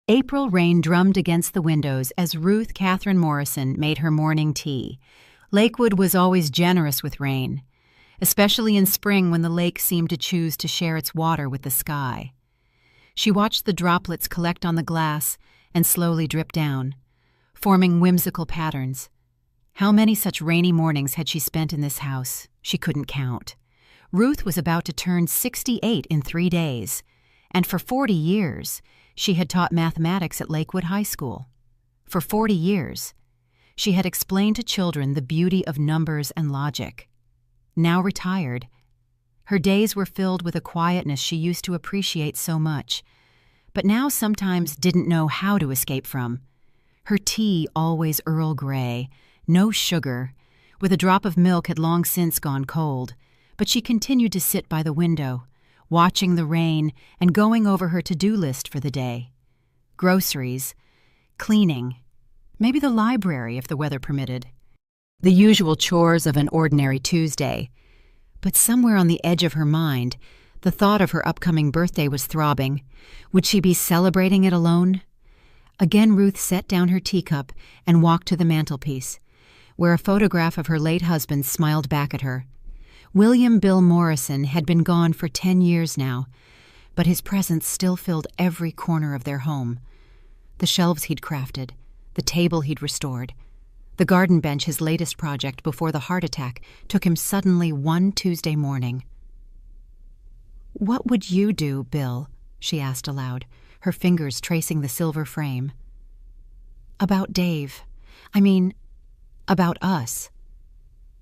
April rain drummed against the windows as Ruth Catherine Morrison made her morning tea. Lakewood was always generous with rain, especially in spring when the lake seemed to choose to share its water with the sky. She watched the droplets collect on the glass and slowly drip down, forming whimsical patterns. How many such rainy mornings had she spent in this house? She couldn't count. Ruth was about to turn 68 in 3 days, and for 40 years, she had taught mathematics at Lakewood High School. For 40 years, she had explained to children the beauty of numbers and logic. Now retired, her days were filled with a quietness she used to appreciate so much, but now sometimes didn't know how to escape from. Her tea always Earl Grey, no sugar, with a drop of milk had long since gone cold, but she continued to sit by the window, watching the rain and going over her to-do list for the day. Groceries, cleaning, maybe the library if the weather permitted. The usual chores of an ordinary Tuesday. But somewhere on the edge of her mind, the thought of her upcoming birthday was throbbing. Would she be celebrating it alone? Again Ruth set down her teacup and walked to the mantelpiece, where a photograph of her late husband smiled back at her. William Bill Morrison had been gone for 10 years now, but his presence still filled every corner of their home. The shelves he'd crafted, the table he'd restored, the garden bench, his latest project before the heart attack, took him suddenly one Tuesday morning. "What would you do, Bill?" she asked aloud, her fingers tracing the silver frame. "About Dave. I mean, about us."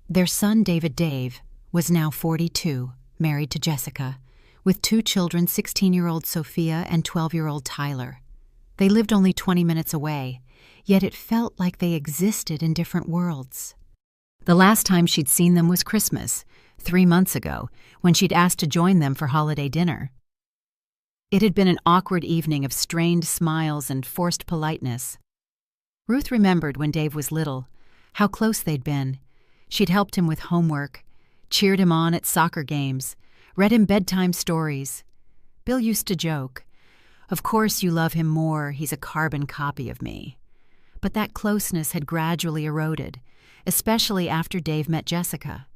Their son, David Dave, was now 42, married to Jessica, with 2 children, 16-year-old Sophia and 12-year-old Tyler. They lived only 20 minutes away, yet it felt like they existed in different worlds. The last time she'd seen them was Christmas, 3 months ago, when she'd asked to join them for holiday dinner. It had been an awkward evening of strained smiles and forced politeness. Ruth remembered when Dave was little, how close they'd been. She'd helped him with homework, cheered him on at soccer games, read him bedtime stories. Bill used to joke, "Of course you love him more, he's a carbon copy of me." But that closeness had gradually eroded, especially after Dave met Jessica.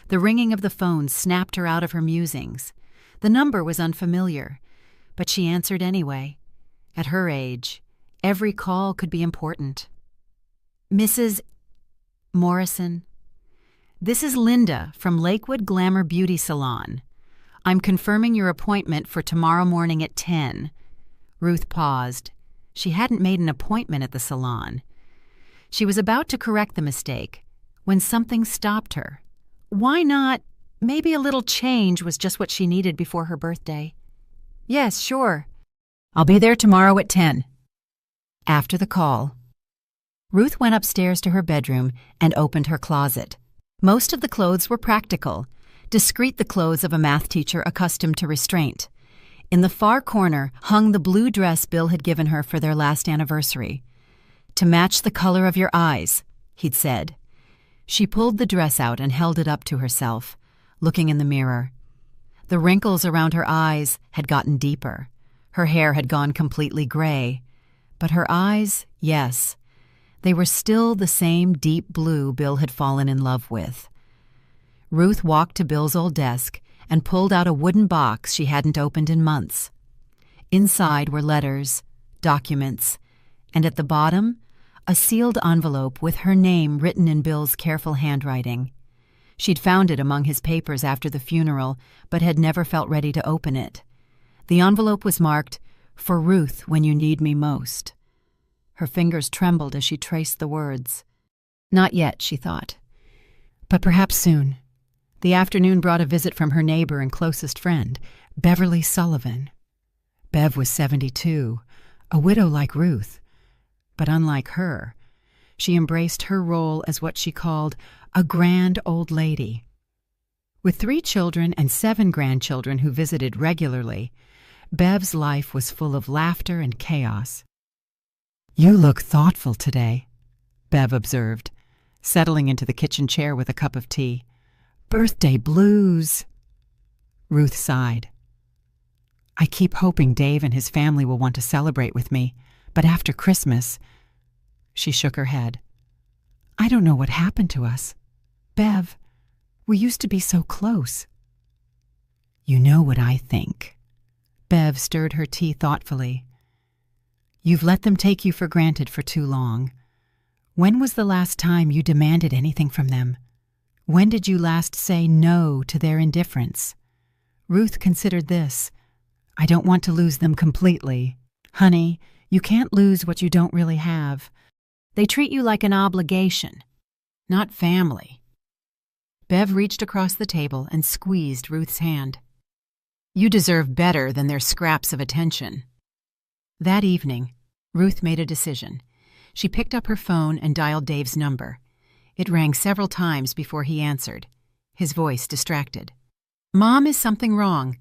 The ringing of the phone snapped her out of her musings. The number was unfamiliar, but she answered anyway. At her age, every call could be important. "Mrs. Morrison, this is Linda from Lakewood Glamour Beauty Salon. I'm confirming your appointment for tomorrow morning at 10. Ruth paused. She hadn't made an appointment at the salon. She was about to correct the mistake when something stopped her. Why not? Maybe a little change was just what she needed before her birthday. "Yes, sure. I'll be there tomorrow at 10. After the call, Ruth went upstairs to her bedroom and opened her closet. Most of the clothes were practical, discreet, the clothes of a math teacher accustomed to restraint. In the far corner hung the blue dress Bill had given her for their last anniversary. "To match the color of your eyes," he'd said. She pulled the dress out and held it up to herself, looking in the mirror. The wrinkles around her eyes had gotten deeper. Her hair had gone completely gray. But her eyes, yes, they were still the same deep blue Bill had fallen in love with. Ruth walked to Bill's old desk and pulled out a wooden box she hadn't opened in months. Inside were letters, documents, and at the bottom, a sealed envelope with her name written in Bill's careful handwriting. She'd found it among his papers after the funeral, but had never felt ready to open it. The envelope was marked, "For Ruth when you need me most." Her fingers trembled as she traced the words. Not yet, she thought. But perhaps soon. The afternoon brought a visit from her neighbor and closest friend, Beverly Sullivan. Bev was 72, a widow like Ruth. But unlike her, she embraced her role as what she called a grand old lady. With 3 children and 7 grandchildren who visited regularly, Bev's life was full of laughter and chaos. "You look thoughtful today," Bev observed, settling into the kitchen chair with a cup of tea. "Birthday blues." Ruth sighed. "I keep hoping Dave and his family will want to celebrate with me. But after Christmas, she shook her head. I don't know what happened to us. Bev, we used to be so close. You know what I think. Bev stirred her tea thoughtfully. You've let them take you for granted for too long. When was the last time you demanded anything from them? When did you last say no to their indifference? Ruth considered this. I don't want to lose them completely. Honey, you can't lose what you don't really have. They treat you like an obligation, not family. Bev reached across the table and squeezed Ruth's hand. You deserve better than their scraps of attention. That evening, Ruth made a decision. She picked up her phone and dialed Dave's number. It rang several times before he answered, his voice distracted. Mom, is something wrong?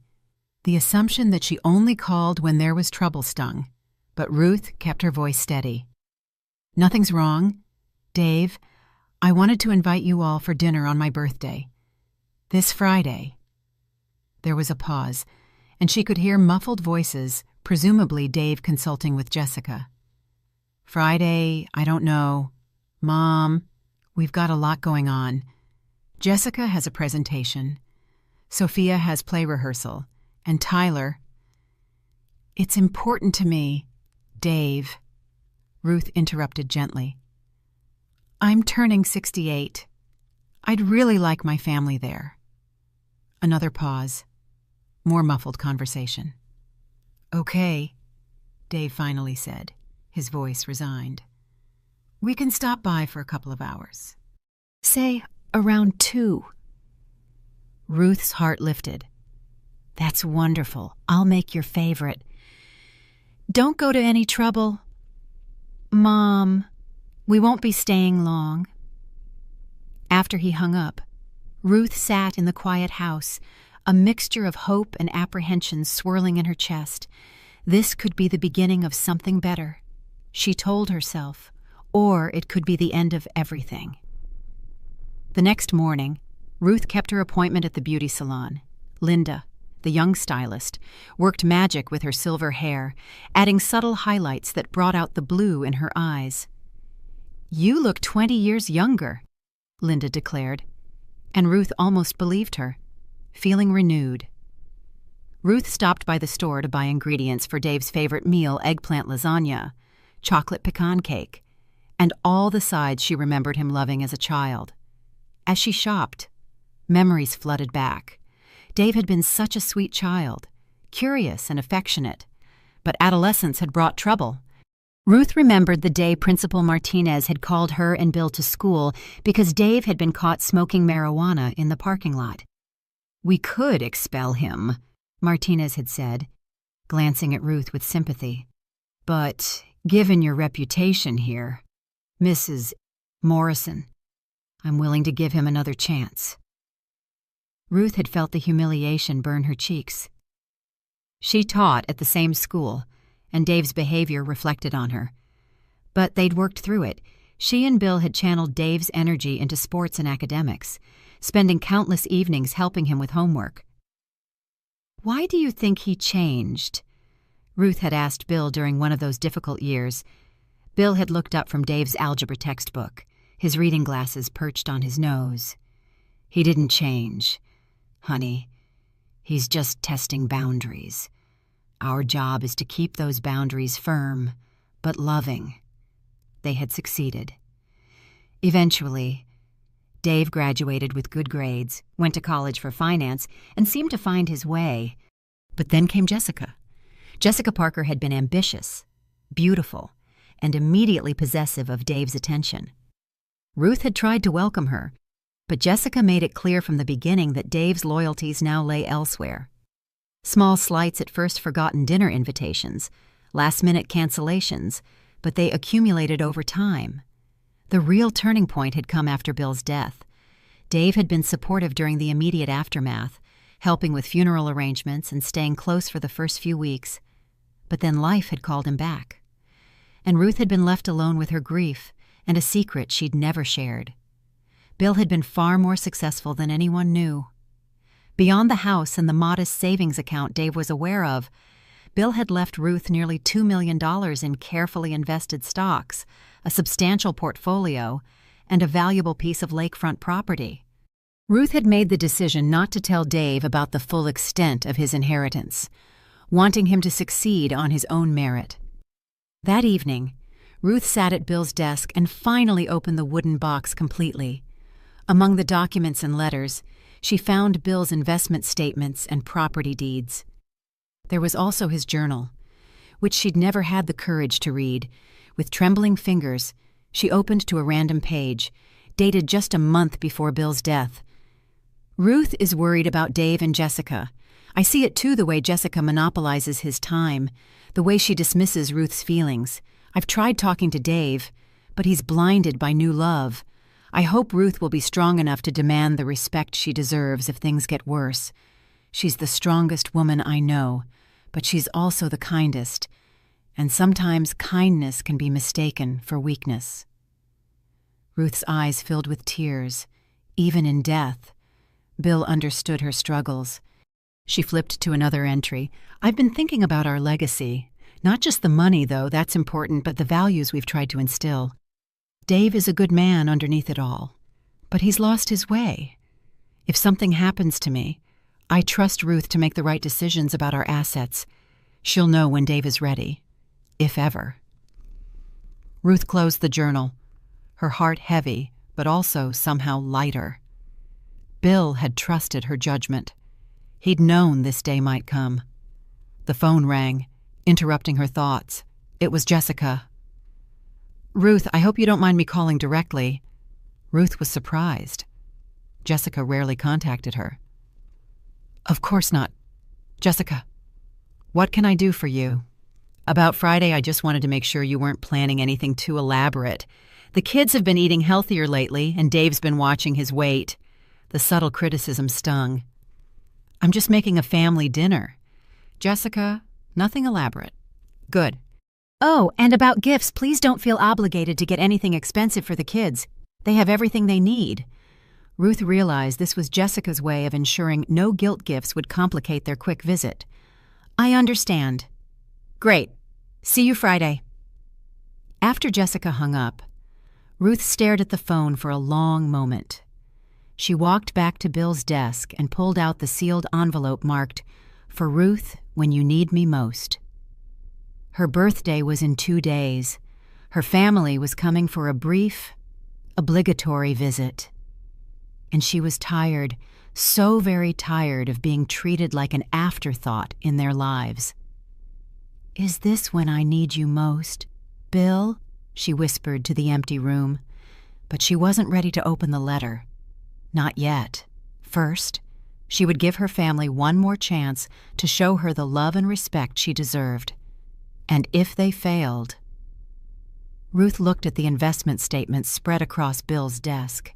The assumption that she only called when there was trouble stung, but Ruth kept her voice steady. Nothing's wrong. Dave, I wanted to invite you all for dinner on my birthday. This Friday. There was a pause, and she could hear muffled voices, presumably Dave consulting with Jessica. Friday, I don't know. Mom, we've got a lot going on. Jessica has a presentation. Sophia has play rehearsal. And Tyler. It's important to me, Dave. Ruth interrupted gently. I'm turning 68. I'd really like my family there. Another pause. More muffled conversation. Okay, Dave finally said, his voice resigned. We can stop by for a couple of hours. Say around 2. Ruth's heart lifted. That's wonderful. I'll make your favorite. Don't go to any trouble. Mom, we won't be staying long. After he hung up, Ruth sat in the quiet house, a mixture of hope and apprehension swirling in her chest. This could be the beginning of something better, she told herself, or it could be the end of everything. The next morning, Ruth kept her appointment at the beauty salon. Linda, the young stylist, worked magic with her silver hair, adding subtle highlights that brought out the blue in her eyes. You look 20 years younger, Linda declared, and Ruth almost believed her, feeling renewed. Ruth stopped by the store to buy ingredients for Dave's favorite meal, eggplant lasagna, chocolate pecan cake, and all the sides she remembered him loving as a child. As she shopped, memories flooded back. Dave had been such a sweet child, curious and affectionate, but adolescence had brought trouble. Ruth remembered the day Principal Martinez had called her and Bill to school because Dave had been caught smoking marijuana in the parking lot. We could expel him, Martinez had said, glancing at Ruth with sympathy. But given your reputation here, Mrs. Morrison, I'm willing to give him another chance. Ruth had felt the humiliation burn her cheeks. She taught at the same school, and Dave's behavior reflected on her. But they'd worked through it. She and Bill had channeled Dave's energy into sports and academics, spending countless evenings helping him with homework. Why do you think he changed? Ruth had asked Bill during one of those difficult years. Bill had looked up from Dave's algebra textbook, his reading glasses perched on his nose. He didn't change. Honey, he's just testing boundaries. Our job is to keep those boundaries firm, but loving. They had succeeded. Eventually, Dave graduated with good grades, went to college for finance, and seemed to find his way. But then came Jessica. Jessica Parker had been ambitious, beautiful, and immediately possessive of Dave's attention. Ruth had tried to welcome her, but Jessica made it clear from the beginning that Dave's loyalties now lay elsewhere. Small slights at first forgotten dinner invitations, last-minute cancellations, but they accumulated over time. The real turning point had come after Bill's death. Dave had been supportive during the immediate aftermath, helping with funeral arrangements and staying close for the first few weeks. But then life had called him back. And Ruth had been left alone with her grief and a secret she'd never shared. Bill had been far more successful than anyone knew. Beyond the house and the modest savings account Dave was aware of, Bill had left Ruth nearly $2 million in carefully invested stocks, a substantial portfolio, and a valuable piece of lakefront property. Ruth had made the decision not to tell Dave about the full extent of his inheritance, wanting him to succeed on his own merit. That evening, Ruth sat at Bill's desk and finally opened the wooden box completely. Among the documents and letters, she found Bill's investment statements and property deeds. There was also his journal, which she'd never had the courage to read. With trembling fingers, she opened to a random page, dated just a month before Bill's death. Ruth is worried about Dave and Jessica. I see it too, the way Jessica monopolizes his time, the way she dismisses Ruth's feelings. I've tried talking to Dave, but he's blinded by new love. I hope Ruth will be strong enough to demand the respect she deserves if things get worse. She's the strongest woman I know, but she's also the kindest, and sometimes kindness can be mistaken for weakness. Ruth's eyes filled with tears, even in death. Bill understood her struggles. She flipped to another entry. I've been thinking about our legacy. Not just the money, though, that's important, but the values we've tried to instill. Dave is a good man underneath it all, but he's lost his way. If something happens to me, I trust Ruth to make the right decisions about our assets. She'll know when Dave is ready, if ever. Ruth closed the journal, her heart heavy, but also somehow lighter. Bill had trusted her judgment. He'd known this day might come. The phone rang, interrupting her thoughts. It was Jessica. "Ruth, I hope you don't mind me calling directly." Ruth was surprised. Jessica rarely contacted her. "Of course not. Jessica, what can I do for you?" "About Friday, I just wanted to make sure you weren't planning anything too elaborate. The kids have been eating healthier lately, and Dave's been watching his weight." The subtle criticism stung. "I'm just making a family dinner." "Jessica, nothing elaborate." "Good." "Oh, and about gifts, please don't feel obligated to get anything expensive for the kids. They have everything they need." Ruth realized this was Jessica's way of ensuring no guilt gifts would complicate their quick visit. "I understand." "Great. See you Friday." After Jessica hung up, Ruth stared at the phone for a long moment. She walked back to Bill's desk and pulled out the sealed envelope marked, "For Ruth, when you need me most." Her birthday was in 2 days. Her family was coming for a brief, obligatory visit. And she was tired, so very tired of being treated like an afterthought in their lives. "Is this when I need you most, Bill?" she whispered to the empty room. But she wasn't ready to open the letter. Not yet. First, she would give her family one more chance to show her the love and respect she deserved. And if they failed... Ruth looked at the investment statements spread across Bill's desk.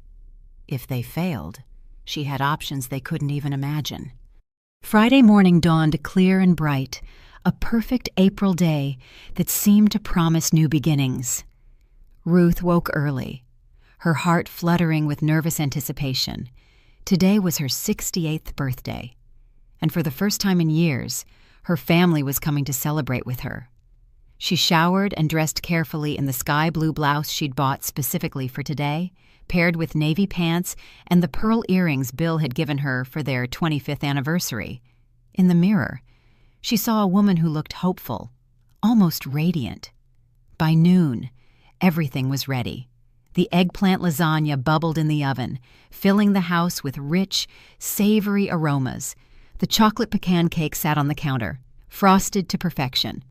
If they failed, she had options they couldn't even imagine. Friday morning dawned clear and bright, a perfect April day that seemed to promise new beginnings. Ruth woke early, her heart fluttering with nervous anticipation. Today was her 68th birthday, and for the first time in years, her family was coming to celebrate with her. She showered and dressed carefully in the sky blue blouse she'd bought specifically for today, paired with navy pants and the pearl earrings Bill had given her for their 25th anniversary. In the mirror, she saw a woman who looked hopeful, almost radiant. By noon, everything was ready. The eggplant lasagna bubbled in the oven, filling the house with rich, savory aromas. The chocolate pecan cake sat on the counter, frosted to perfection.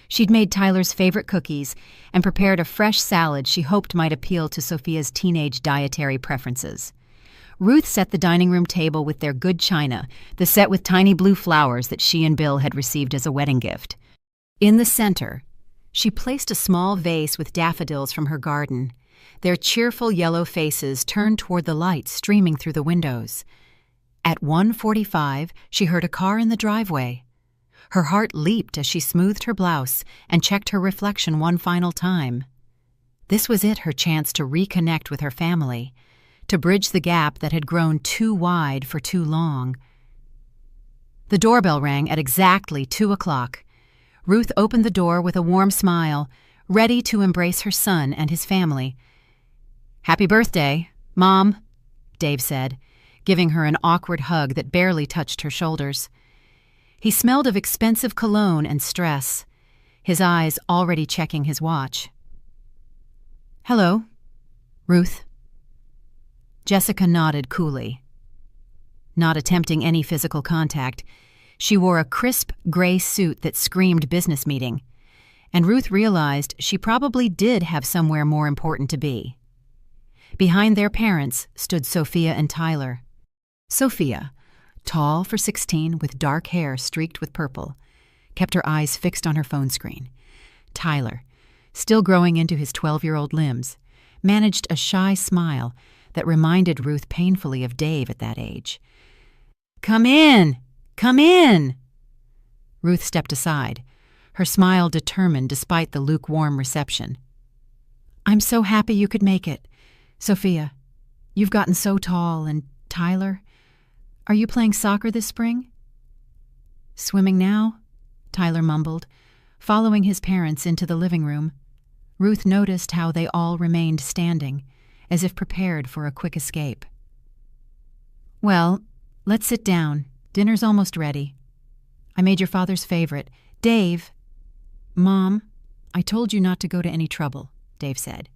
She'd made Tyler's favorite cookies and prepared a fresh salad she hoped might appeal to Sophia's teenage dietary preferences. Ruth set the dining room table with their good china, the set with tiny blue flowers that she and Bill had received as a wedding gift. In the center, she placed a small vase with daffodils from her garden, their cheerful yellow faces turned toward the light streaming through the windows. At 1:45, she heard a car in the driveway. Her heart leaped as she smoothed her blouse and checked her reflection one final time. This was it, her chance to reconnect with her family, to bridge the gap that had grown too wide for too long. The doorbell rang at exactly 2 o'clock. Ruth opened the door with a warm smile, ready to embrace her son and his family. "Happy birthday, Mom," Dave said, giving her an awkward hug that barely touched her shoulders. He smelled of expensive cologne and stress, his eyes already checking his watch. "Hello, Ruth." Jessica nodded coolly. Not attempting any physical contact, she wore a crisp gray suit that screamed business meeting, and Ruth realized she probably did have somewhere more important to be. Behind their parents stood Sophia and Tyler. Sophia, tall for 16 with dark hair streaked with purple, kept her eyes fixed on her phone screen. Tyler, still growing into his 12-year-old limbs, managed a shy smile that reminded Ruth painfully of Dave at that age. "Come in! Come in!" Ruth stepped aside, her smile determined despite the lukewarm reception. "I'm so happy you could make it. Sophia, you've gotten so tall, and Tyler, are you playing soccer this spring?" "Swimming now," Tyler mumbled, following his parents into the living room. Ruth noticed how they all remained standing, as if prepared for a quick escape. "Well, let's sit down. Dinner's almost ready. I made your father's favorite. Dave—" "Mom, I told you not to go to any trouble," Dave said.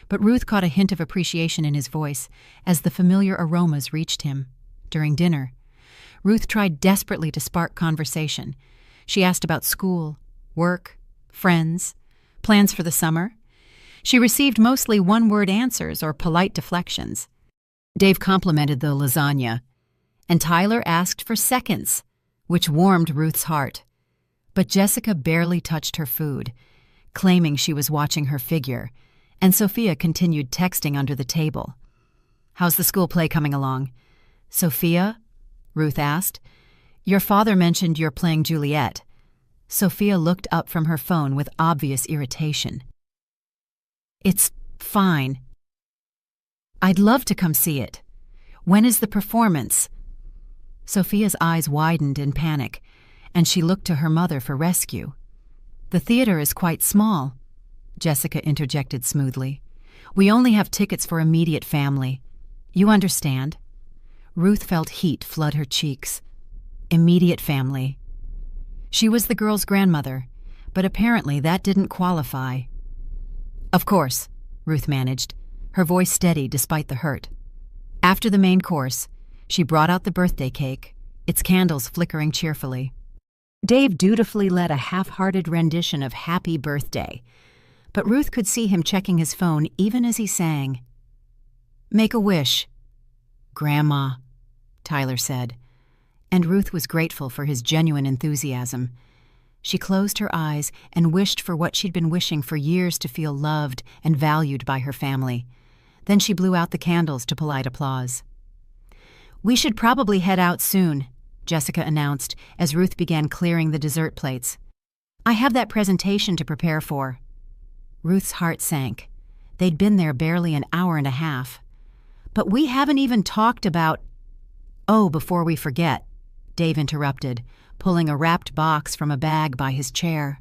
But Ruth caught a hint of appreciation in his voice as the familiar aromas reached him. During dinner, Ruth tried desperately to spark conversation. She asked about school, work, friends, plans for the summer. She received mostly one-word answers or polite deflections. Dave complimented the lasagna, and Tyler asked for seconds, which warmed Ruth's heart. But Jessica barely touched her food, claiming she was watching her figure, and Sophia continued texting under the table. "How's the school play coming along?" "Sophia?" Ruth asked. "Your father mentioned you're playing Juliet." Sophia looked up from her phone with obvious irritation. "It's fine. I'd love to come see it. When is the performance?" Sophia's eyes widened in panic, and she looked to her mother for rescue. "The theater is quite small," Jessica interjected smoothly. "We only have tickets for immediate family. You understand?" Ruth felt heat flood her cheeks. Immediate family. She was the girl's grandmother, but apparently that didn't qualify. "Of course," Ruth managed, her voice steady despite the hurt. After the main course, she brought out the birthday cake, its candles flickering cheerfully. Dave dutifully led a half-hearted rendition of Happy Birthday, but Ruth could see him checking his phone even as he sang. "Make a wish." "Grandma," Tyler said, and Ruth was grateful for his genuine enthusiasm. She closed her eyes and wished for what she'd been wishing for years, to feel loved and valued by her family. Then she blew out the candles to polite applause. "We should probably head out soon," Jessica announced as Ruth began clearing the dessert plates. "I have that presentation to prepare for." Ruth's heart sank. They'd been there barely an hour and a half. "But we haven't even talked about—" "Oh, before we forget," Dave interrupted, pulling a wrapped box from a bag by his chair.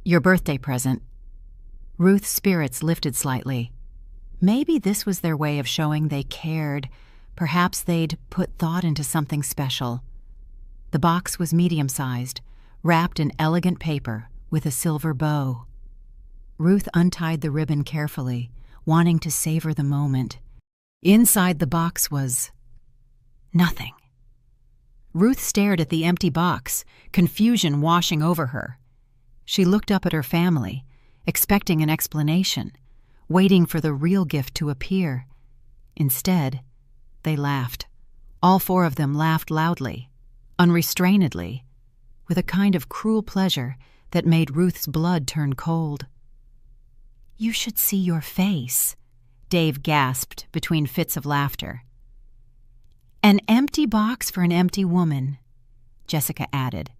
"Your birthday present." Ruth's spirits lifted slightly. Maybe this was their way of showing they cared. Perhaps they'd put thought into something special. The box was medium-sized, wrapped in elegant paper with a silver bow. Ruth untied the ribbon carefully, wanting to savor the moment. Inside the box was nothing. Ruth stared at the empty box, confusion washing over her. She looked up at her family, expecting an explanation, waiting for the real gift to appear. Instead, they laughed. All four of them laughed loudly, unrestrainedly, with a kind of cruel pleasure that made Ruth's blood turn cold. "You should see your face," Dave gasped between fits of laughter. "An empty box for an empty woman," Jessica added,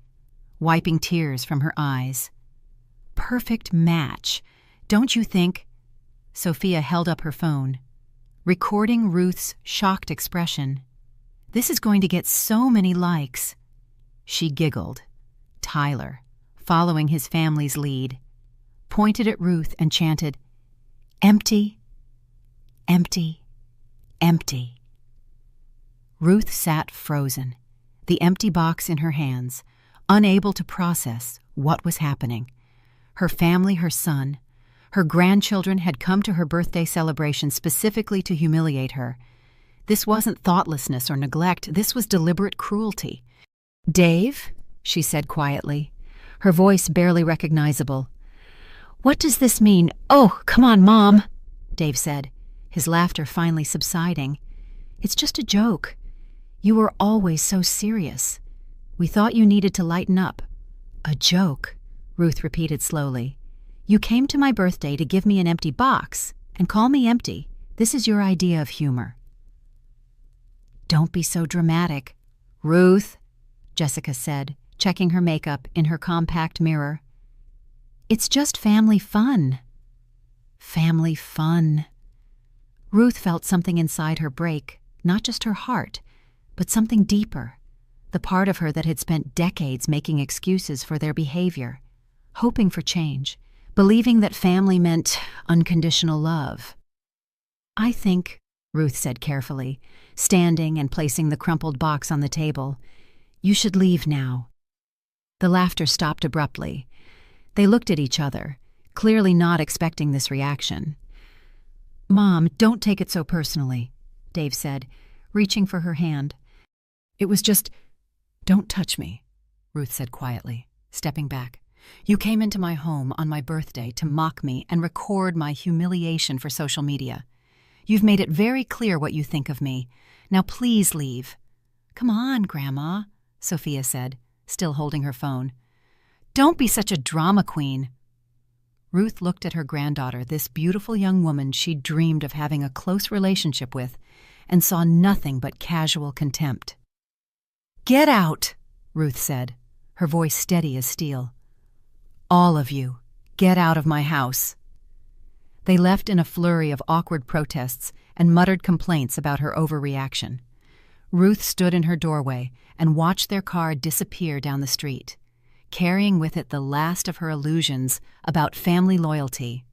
wiping tears from her eyes. "Perfect match, don't you think?" Sophia held up her phone, recording Ruth's shocked expression. "This is going to get so many likes." She giggled. Tyler, following his family's lead, pointed at Ruth and chanted, "Empty, empty, empty." Ruth sat frozen, the empty box in her hands, unable to process what was happening. Her family, her son, her grandchildren had come to her birthday celebration specifically to humiliate her. This wasn't thoughtlessness or neglect, this was deliberate cruelty. "Dave," she said quietly, her voice barely recognizable. "What does this mean?" "Oh, come on, Mom," Dave said, his laughter finally subsiding. "It's just a joke. You were always so serious. We thought you needed to lighten up." "A joke," Ruth repeated slowly. "You came to my birthday to give me an empty box and call me empty. This is your idea of humor." "Don't be so dramatic, Ruth," Jessica said, checking her makeup in her compact mirror. "It's just family fun." Family fun. Ruth felt something inside her break, not just her heart, but something deeper, the part of her that had spent decades making excuses for their behavior, hoping for change, believing that family meant unconditional love. "I think," Ruth said carefully, standing and placing the crumpled box on the table, "you should leave now." The laughter stopped abruptly. They looked at each other, clearly not expecting this reaction. "Mom, don't take it so personally," Dave said, reaching for her hand. "It was just—" "Don't touch me," Ruth said quietly, stepping back. "You came into my home on my birthday to mock me and record my humiliation for social media. You've made it very clear what you think of me. Now please leave." "Come on, Grandma," Sophia said, still holding her phone. "Don't be such a drama queen." Ruth looked at her granddaughter, this beautiful young woman she'd dreamed of having a close relationship with, and saw nothing but casual contempt. "Get out," Ruth said, her voice steady as steel. "All of you, get out of my house." They left in a flurry of awkward protests and muttered complaints about her overreaction. Ruth stood in her doorway and watched their car disappear down the street, carrying with it the last of her illusions about family loyalty.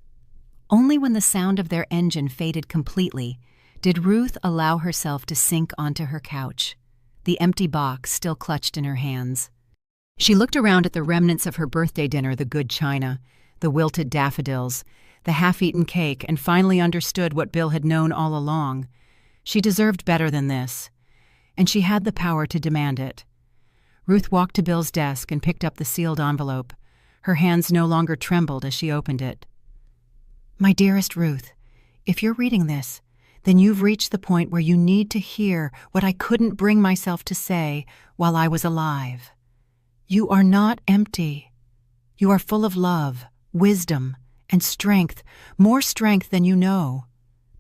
Only when the sound of their engine faded completely did Ruth allow herself to sink onto her couch, the empty box still clutched in her hands. She looked around at the remnants of her birthday dinner, the good china, the wilted daffodils, the half-eaten cake, and finally understood what Bill had known all along. She deserved better than this, and she had the power to demand it. Ruth walked to Bill's desk and picked up the sealed envelope. Her hands no longer trembled as she opened it. "My dearest Ruth, if you're reading this, then you've reached the point where you need to hear what I couldn't bring myself to say while I was alive. You are not empty. You are full of love, wisdom, and strength, more strength than you know.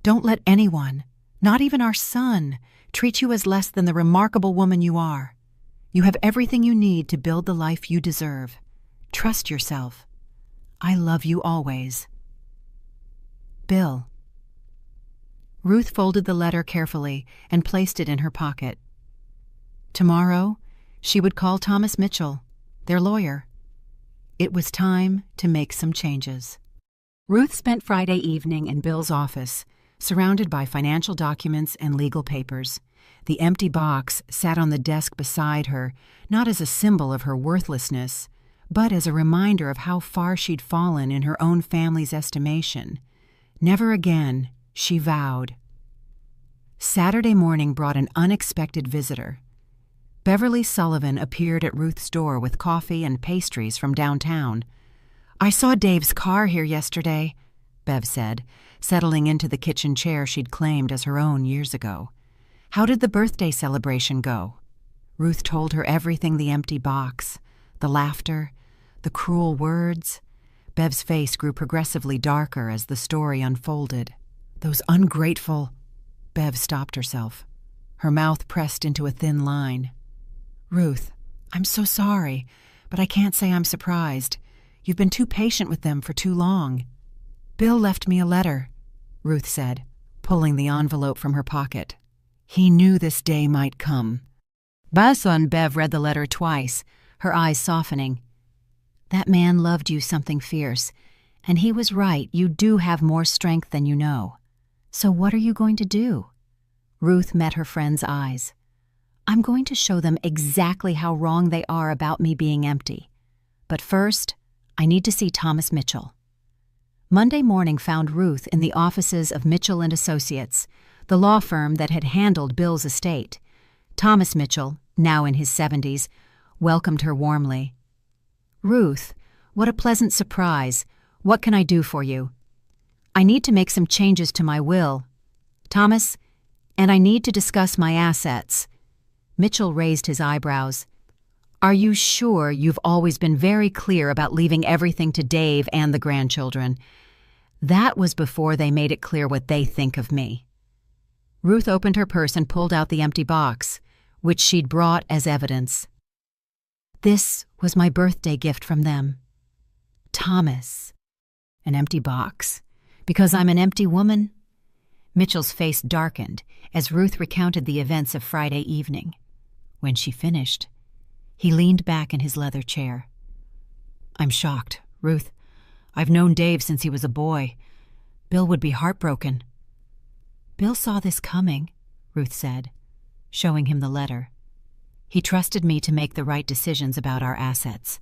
Don't let anyone, not even our son, treat you as less than the remarkable woman you are. You have everything you need to build the life you deserve. Trust yourself. I love you always. Bill." Ruth folded the letter carefully and placed it in her pocket. Tomorrow, she would call Thomas Mitchell, their lawyer. It was time to make some changes. Ruth spent Friday evening in Bill's office, surrounded by financial documents and legal papers. The empty box sat on the desk beside her, not as a symbol of her worthlessness, but as a reminder of how far she'd fallen in her own family's estimation. Never again, she vowed. Saturday morning brought an unexpected visitor. Beverly Sullivan appeared at Ruth's door with coffee and pastries from downtown. "I saw Dave's car here yesterday," Bev said, settling into the kitchen chair she'd claimed as her own years ago. "How did the birthday celebration go?" Ruth told her everything: the empty box, the laughter, the cruel words. Bev's face grew progressively darker as the story unfolded. "Those ungrateful—" Bev stopped herself. Her mouth pressed into a thin line. "Ruth, I'm so sorry, but I can't say I'm surprised. You've been too patient with them for too long." "Bill left me a letter," Ruth said, pulling the envelope from her pocket. "He knew this day might come." Bev read the letter twice, her eyes softening. That man loved you something fierce, and he was right. You do have more strength than you know. So what are you going to do?" Ruth met her friend's eyes. "I'm going to show them exactly how wrong they are about me being empty. But first, I need to see Thomas Mitchell." Monday morning found Ruth in the offices of Mitchell and Associates, the law firm that had handled Bill's estate. Thomas Mitchell, now in his 70s, welcomed her warmly. "Ruth, what a pleasant surprise. What can I do for you?" "I need to make some changes to my will, Thomas, and I need to discuss my assets." Mitchell raised his eyebrows. "Are you sure you've always been very clear about leaving everything to Dave and the grandchildren?" "That was before they made it clear what they think of me." Ruth opened her purse and pulled out the empty box, which she'd brought as evidence. "This was my birthday gift from them." "Thomas." "An empty box? Because I'm an empty woman?" Mitchell's face darkened as Ruth recounted the events of Friday evening. When she finished, he leaned back in his leather chair. "I'm shocked, Ruth. I've known Dave since he was a boy. Bill would be heartbroken." "Bill saw this coming," Ruth said, showing him the letter. "He trusted me to make the right decisions about our assets,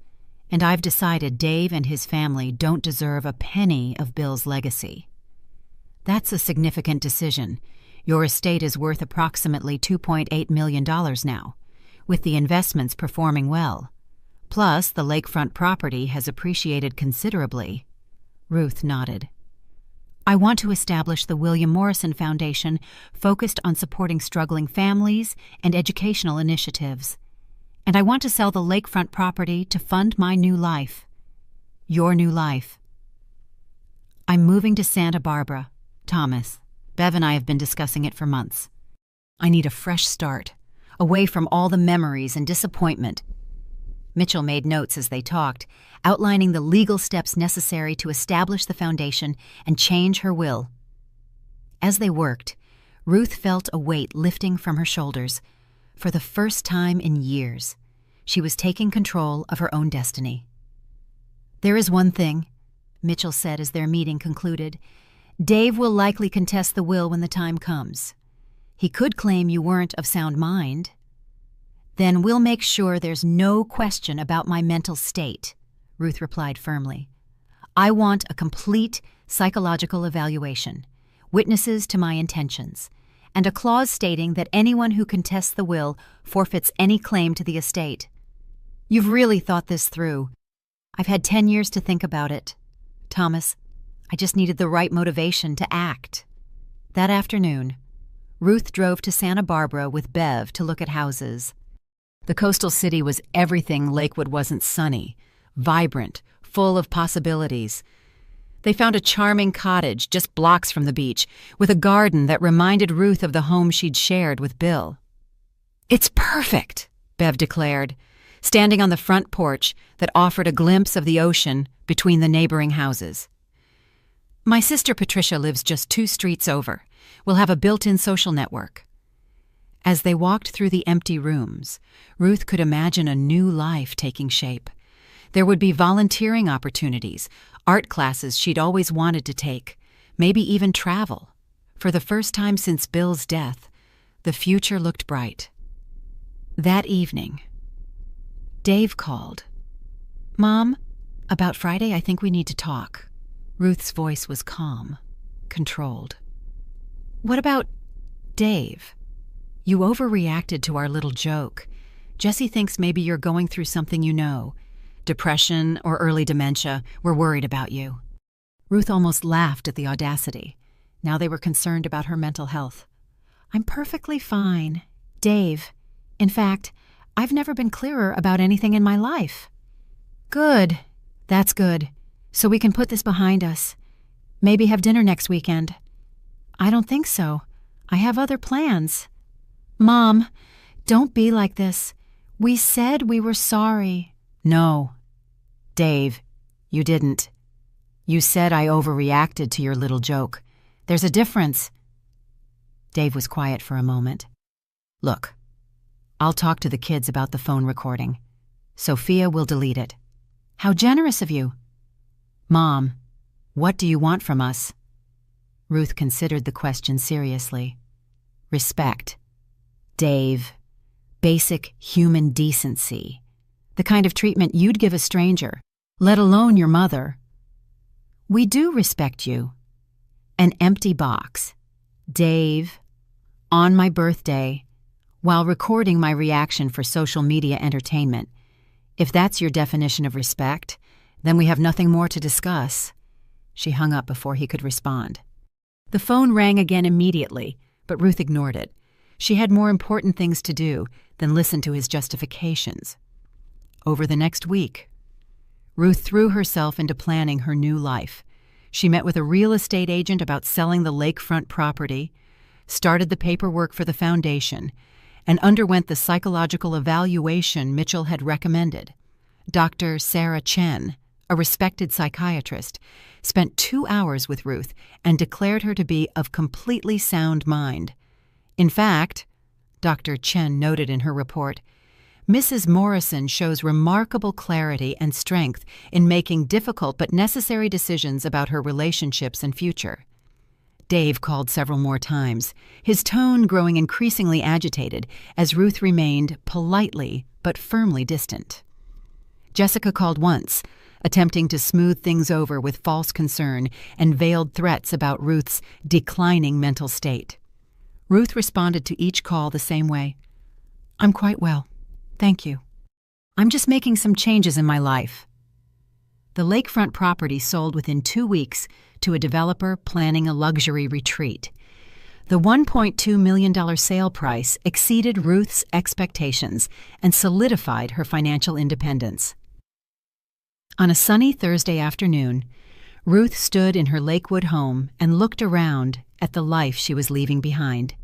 and I've decided Dave and his family don't deserve a penny of Bill's legacy." "That's a significant decision. Your estate is worth approximately $2.8 million now, with the investments performing well. Plus, the lakefront property has appreciated considerably." Ruth nodded. "I want to establish the William Morrison Foundation, focused on supporting struggling families and educational initiatives. And I want to sell the lakefront property to fund my new life. Your new life." "I'm moving to Santa Barbara, Thomas. Bev and I have been discussing it for months. I need a fresh start, away from all the memories and disappointment." Mitchell made notes as they talked, outlining the legal steps necessary to establish the foundation and change her will. As they worked, Ruth felt a weight lifting from her shoulders. For the first time in years, she was taking control of her own destiny. "There is one thing," Mitchell said as their meeting concluded. "Dave will likely contest the will when the time comes. He could claim you weren't of sound mind." "Then we'll make sure there's no question about my mental state," Ruth replied firmly. "I want a complete psychological evaluation, witnesses to my intentions, and a clause stating that anyone who contests the will forfeits any claim to the estate. You've really thought this through. I've had 10 years to think about it. Thomas, I just needed the right motivation to act." That afternoon, Ruth drove to Santa Barbara with Bev to look at houses. The coastal city was everything Lakewood wasn't sunny, vibrant, full of possibilities. They found a charming cottage just blocks from the beach, with a garden that reminded Ruth of the home she'd shared with Bill. "It's perfect," Bev declared, standing on the front porch that offered a glimpse of the ocean between the neighboring houses. "My sister Patricia lives just 2 streets over. We'll have a built-in social network." As they walked through the empty rooms, Ruth could imagine a new life taking shape. There would be volunteering opportunities, art classes she'd always wanted to take, maybe even travel. For the first time since Bill's death, the future looked bright. That evening, Dave called. "Mom, about Friday, I think we need to talk." Ruth's voice was calm, controlled. "What about Dave? You overreacted to our little joke. Jesse thinks maybe you're going through something you know. Depression or early dementia. We're worried about you." Ruth almost laughed at the audacity. Now they were concerned about her mental health. "I'm perfectly fine, Dave. In fact, I've never been clearer about anything in my life." "Good. That's good. So we can put this behind us. Maybe have dinner next weekend." "I don't think so. I have other plans." "Mom, don't be like this. We said we were sorry." "No, Dave, you didn't. You said I overreacted to your little joke. There's a difference." Dave was quiet for a moment. "Look, I'll talk to the kids about the phone recording. Sophia will delete it. "How generous of you." "Mom, what do you want from us?" Ruth considered the question seriously. "Respect. Dave. Basic human decency. The kind of treatment you'd give a stranger, let alone your mother." "We do respect you." "An empty box. Dave, on my birthday, while recording my reaction for social media entertainment. If that's your definition of respect, then we have nothing more to discuss." She hung up before he could respond. The phone rang again immediately, but Ruth ignored it. She had more important things to do than listen to his justifications. Over the next week, Ruth threw herself into planning her new life. She met with a real estate agent about selling the lakefront property, started the paperwork for the foundation, and underwent the psychological evaluation Mitchell had recommended. Dr. Sarah Chen, a respected psychiatrist, spent 2 hours with Ruth and declared her to be of completely sound mind. In fact, Dr. Chen noted in her report, Mrs. Morrison shows remarkable clarity and strength in making difficult but necessary decisions about her relationships and future. Dave called several more times, his tone growing increasingly agitated as Ruth remained politely but firmly distant. Jessica called once, attempting to smooth things over with false concern and veiled threats about Ruth's declining mental state. Ruth responded to each call the same way. "I'm quite well. Thank you. I'm just making some changes in my life." The lakefront property sold within 2 weeks to a developer planning a luxury retreat. The $1.2 million sale price exceeded Ruth's expectations and solidified her financial independence. On a sunny Thursday afternoon, Ruth stood in her Lakewood home and looked around at the life she was leaving behind.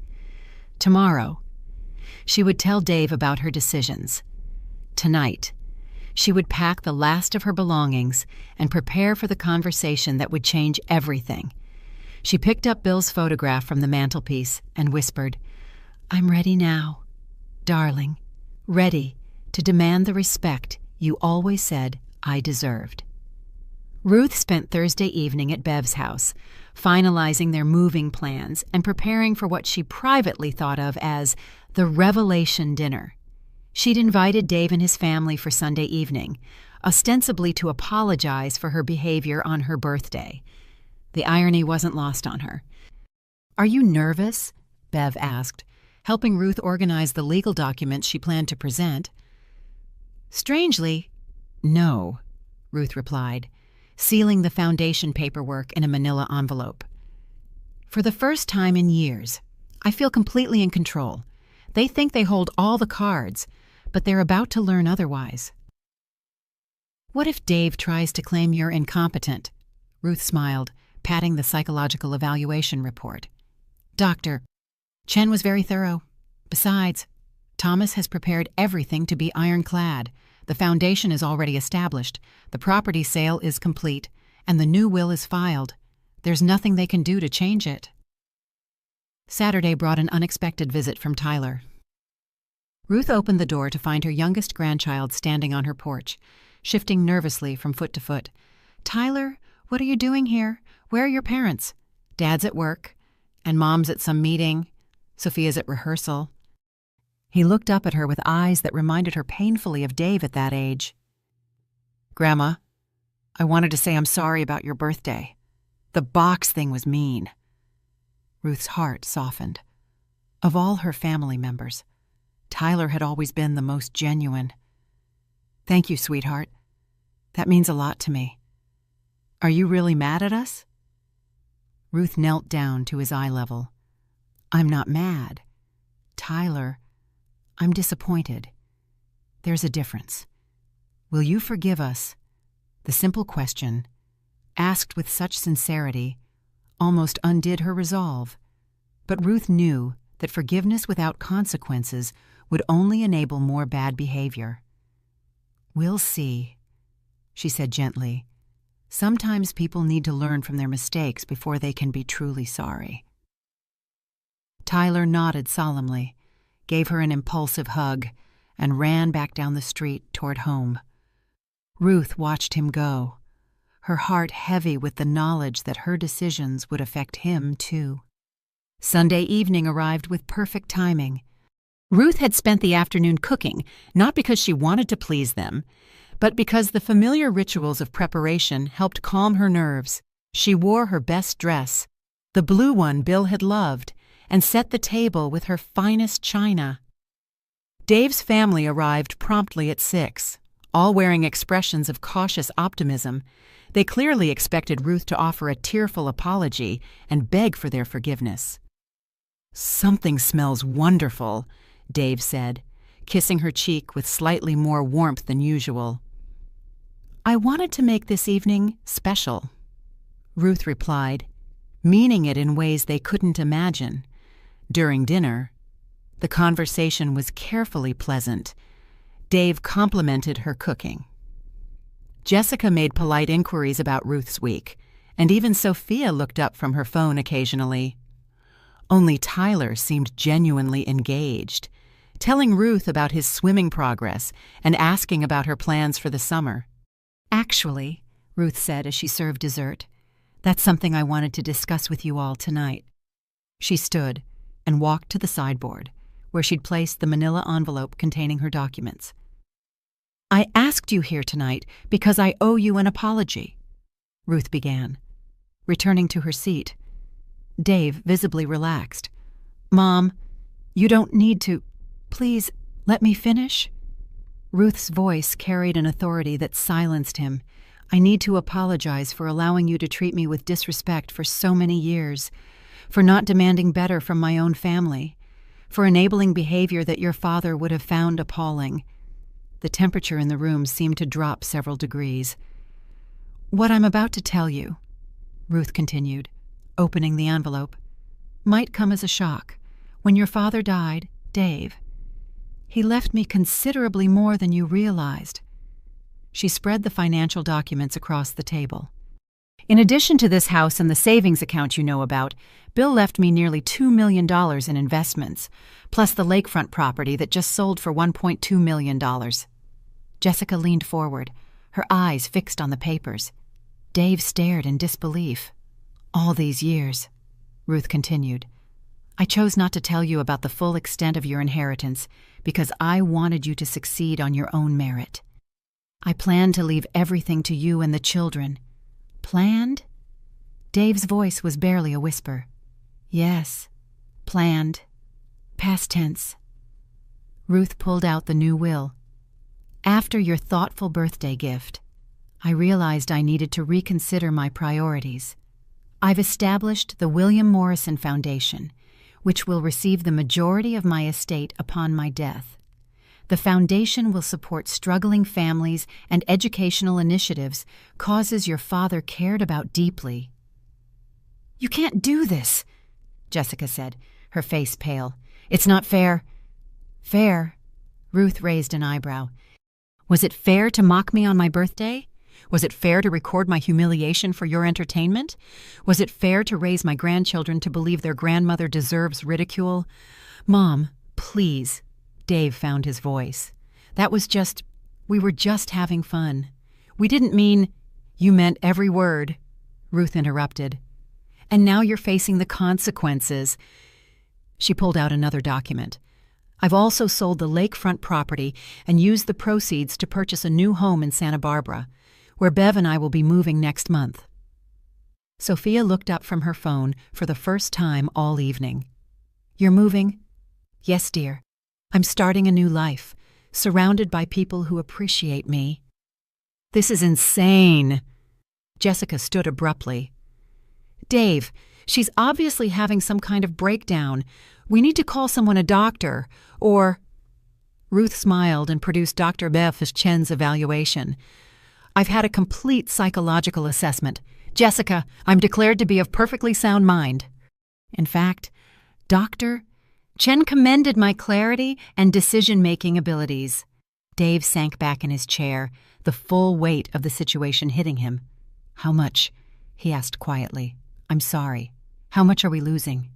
Tomorrow, she would tell Dave about her decisions. Tonight, she would pack the last of her belongings and prepare for the conversation that would change everything. She picked up Bill's photograph from the mantelpiece and whispered, "I'm ready now, darling, ready to demand the respect you always said I deserved." Ruth spent Thursday evening at Bev's house, finalizing their moving plans and preparing for what she privately thought of as the revelation dinner. She'd invited Dave and his family for Sunday evening, ostensibly to apologize for her behavior on her birthday. The irony wasn't lost on her. "Are you nervous?" Bev asked, helping Ruth organize the legal documents she planned to present. "Strangely, no," Ruth replied, sealing the foundation paperwork in a manila envelope. "For the first time in years, I feel completely in control. They think they hold all the cards, but they're about to learn otherwise." "What if Dave tries to claim you're incompetent?" Ruth smiled, patting the psychological evaluation report. "Dr. Chen was very thorough. Besides, Thomas has prepared everything to be ironclad. The foundation is already established, the property sale is complete, and the new will is filed. There's nothing they can do to change it." Saturday brought an unexpected visit from Tyler. Ruth opened the door to find her youngest grandchild standing on her porch, shifting nervously from foot to foot. "Tyler, what are you doing here? Where are your parents?" "Dad's at work, and Mom's at some meeting. Sophia's at rehearsal." He looked up at her with eyes that reminded her painfully of Dave at that age. "Grandma, I wanted to say I'm sorry about your birthday. The box thing was mean." Ruth's heart softened. Of all her family members, Tyler had always been the most genuine. "Thank you, sweetheart. That means a lot to me. Are you really mad at us?" Ruth knelt down to his eye level. "I'm not mad. Tyler, I'm disappointed. There's a difference. Will you forgive us?" The simple question, asked with such sincerity, almost undid her resolve. But Ruth knew that forgiveness without consequences would only enable more bad behavior. "We'll see," she said gently. "Sometimes people need to learn from their mistakes before they can be truly sorry." Tyler nodded solemnly, gave her an impulsive hug, and ran back down the street toward home. Ruth watched him go, her heart heavy with the knowledge that her decisions would affect him too. Sunday evening arrived with perfect timing. Ruth had spent the afternoon cooking, not because she wanted to please them, but because the familiar rituals of preparation helped calm her nerves. She wore her best dress, the blue one Bill had loved, and set the table with her finest china. Dave's family arrived promptly at 6, all wearing expressions of cautious optimism. They clearly expected Ruth to offer a tearful apology and beg for their forgiveness. "Something smells wonderful," Dave said, kissing her cheek with slightly more warmth than usual. "I wanted to make this evening special," Ruth replied, meaning it in ways they couldn't imagine. During dinner, the conversation was carefully pleasant. Dave complimented her cooking. Jessica made polite inquiries about Ruth's week, and even Sophia looked up from her phone occasionally. Only Tyler seemed genuinely engaged, telling Ruth about his swimming progress and asking about her plans for the summer. "Actually," Ruth said as she served dessert, "that's something I wanted to discuss with you all tonight." She stood and walked to the sideboard, where she'd placed the manila envelope containing her documents. "I asked you here tonight because I owe you an apology," Ruth began, returning to her seat. Dave visibly relaxed. "Mom, you don't need to. Please, let me finish." Ruth's voice carried an authority that silenced him. "I need to apologize for allowing you to treat me with disrespect for so many years, for not demanding better from my own family, for enabling behavior that your father would have found appalling." The temperature in the room seemed to drop several degrees. "What I'm about to tell you," Ruth continued, opening the envelope, "might come as a shock. When your father died, Dave, he left me considerably more than you realized." She spread the financial documents across the table. "In addition to this house and the savings account you know about, Bill left me nearly $2 million in investments, plus the lakefront property that just sold for $1.2 million. Jessica leaned forward, her eyes fixed on the papers. Dave stared in disbelief. "All these years," Ruth continued, "I chose not to tell you about the full extent of your inheritance because I wanted you to succeed on your own merit. I planned to leave everything to you and the children." "Planned?" Dave's voice was barely a whisper. "Yes, planned. Past tense." Ruth pulled out the new will. "After your thoughtful birthday gift, I realized I needed to reconsider my priorities. I've established the William Morrison Foundation, which will receive the majority of my estate upon my death. The foundation will support struggling families and educational initiatives, causes your father cared about deeply." "You can't do this," Jessica said, her face pale. "It's not fair." "Fair?" Ruth raised an eyebrow. "Was it fair to mock me on my birthday? Was it fair to record my humiliation for your entertainment? Was it fair to raise my grandchildren to believe their grandmother deserves ridicule? Mom, please." Dave found his voice. We were just having fun. We didn't mean—" "You meant every word," Ruth interrupted. "And now you're facing the consequences." She pulled out another document. "I've also sold the lakefront property and used the proceeds to purchase a new home in Santa Barbara, where Bev and I will be moving next month." Sophia looked up from her phone for the first time all evening. "You're moving?" "Yes, dear. I'm starting a new life, surrounded by people who appreciate me." "This is insane." Jessica stood abruptly. "Dave, she's obviously having some kind of breakdown. We need to call someone a doctor, or—" Ruth smiled and produced Dr. Bev Chen's evaluation. "I've had a complete psychological assessment. Jessica, I'm declared to be of perfectly sound mind." In fact, Dr. Chen commended my clarity and decision-making abilities. Dave sank back in his chair, the full weight of the situation hitting him. "How much?" he asked quietly. "I'm sorry. How much are we losing?"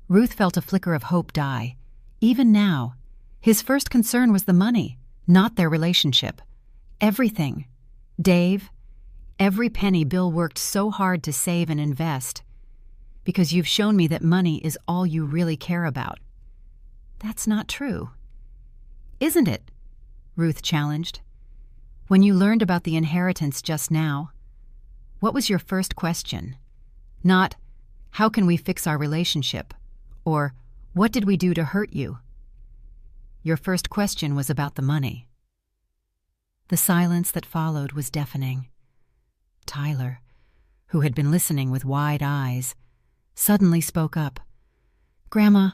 Ruth felt a flicker of hope die. Even now, his first concern was the money, not their relationship. Everything, Dave, every penny Bill worked so hard to save and invest, because you've shown me that money is all you really care about. That's not true. Isn't it? Ruth challenged. When you learned about the inheritance just now, what was your first question? Not, how can we fix our relationship? Or, what did we do to hurt you? Your first question was about the money. The silence that followed was deafening. Tyler, who had been listening with wide eyes, suddenly spoke up. Grandma,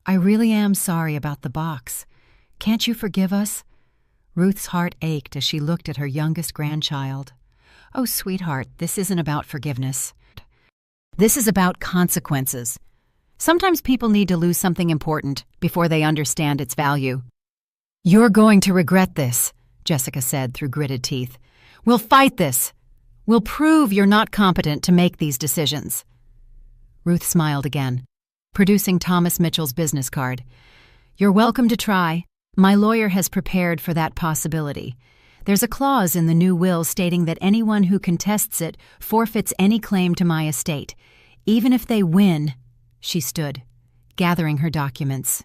I really am sorry about the box. Can't you forgive us? Ruth's heart ached as she looked at her youngest grandchild. Oh, sweetheart, this isn't about forgiveness. This is about consequences. Sometimes people need to lose something important before they understand its value. You're going to regret this, Jessica said through gritted teeth. We'll fight this. We'll prove you're not competent to make these decisions. Ruth smiled again, producing Thomas Mitchell's business card. You're welcome to try. My lawyer has prepared for that possibility. There's a clause in the new will stating that anyone who contests it forfeits any claim to my estate. Even if they win, she stood, gathering her documents.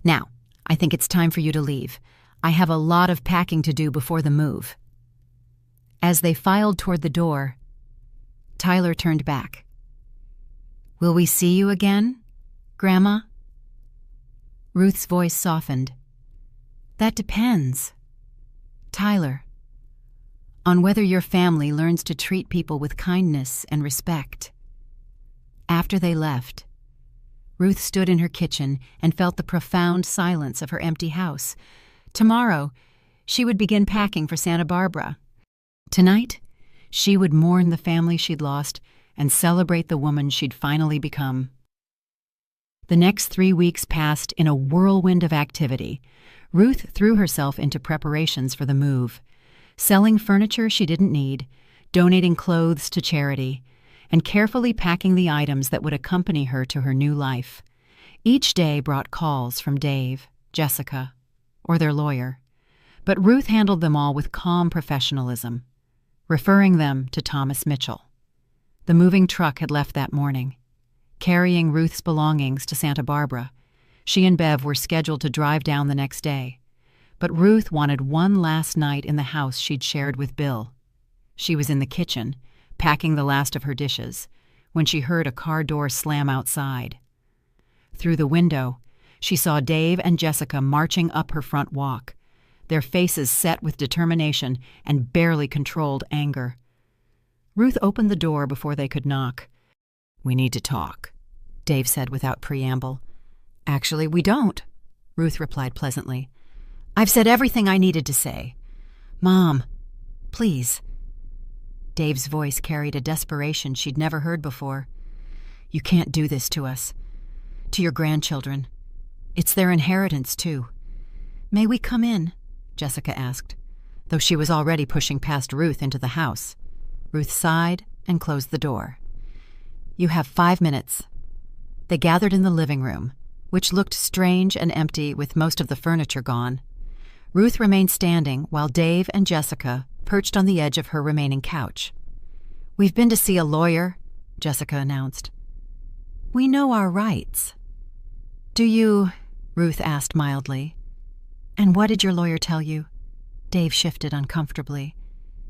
Now, I think it's time for you to leave. I have a lot of packing to do before the move. As they filed toward the door, Tyler turned back. Will we see you again, Grandma? Ruth's voice softened. That depends, Tyler, on whether your family learns to treat people with kindness and respect. After they left, Ruth stood in her kitchen and felt the profound silence of her empty house. Tomorrow, she would begin packing for Santa Barbara. Tonight, she would mourn the family she'd lost and celebrate the woman she'd finally become. The next 3 weeks passed in a whirlwind of activity. Ruth threw herself into preparations for the move, selling furniture she didn't need, donating clothes to charity, and carefully packing the items that would accompany her to her new life. Each day brought calls from Dave, Jessica, or their lawyer, but Ruth handled them all with calm professionalism, referring them to Thomas Mitchell. The moving truck had left that morning, carrying Ruth's belongings to Santa Barbara. She and Bev were scheduled to drive down the next day, but Ruth wanted one last night in the house she'd shared with Bill. She was in the kitchen, packing the last of her dishes, when she heard a car door slam outside. Through the window, she saw Dave and Jessica marching up her front walk, their faces set with determination and barely controlled anger. Ruth opened the door before they could knock. We need to talk, Dave said without preamble. Actually, we don't, Ruth replied pleasantly. I've said everything I needed to say. Mom, please. Dave's voice carried a desperation she'd never heard before. You can't do this to us. To your grandchildren. It's their inheritance, too. May we come in? Jessica asked, though she was already pushing past Ruth into the house. Ruth sighed and closed the door. You have 5 minutes. They gathered in the living room, which looked strange and empty with most of the furniture gone. Ruth remained standing while Dave and Jessica perched on the edge of her remaining couch. We've been to see a lawyer, Jessica announced. We know our rights. Do you? Ruth asked mildly. And what did your lawyer tell you? Dave shifted uncomfortably.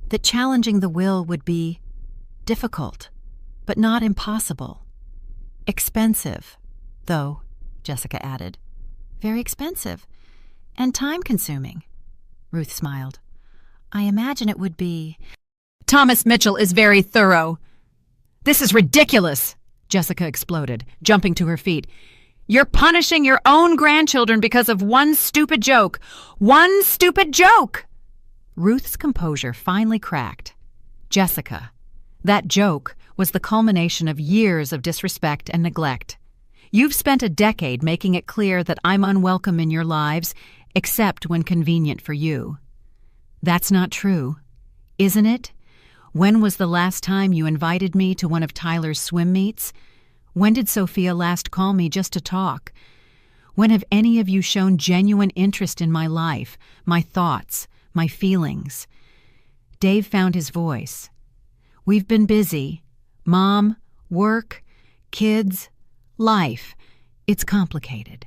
That challenging the will would be difficult, but not impossible. Expensive, though, Jessica added. Very expensive. And time-consuming. Ruth smiled. I imagine it would be... Thomas Mitchell is very thorough. This is ridiculous, Jessica exploded, jumping to her feet. You're punishing your own grandchildren because of one stupid joke. One stupid joke! Ruth's composure finally cracked. Jessica, that joke was the culmination of years of disrespect and neglect. You've spent a decade making it clear that I'm unwelcome in your lives, except when convenient for you. That's not true, isn't it? When was the last time you invited me to one of Tyler's swim meets? When did Sophia last call me just to talk? When have any of you shown genuine interest in my life, my thoughts, my feelings? Dave found his voice. "We've been busy. Mom, work, kids, life. It's complicated."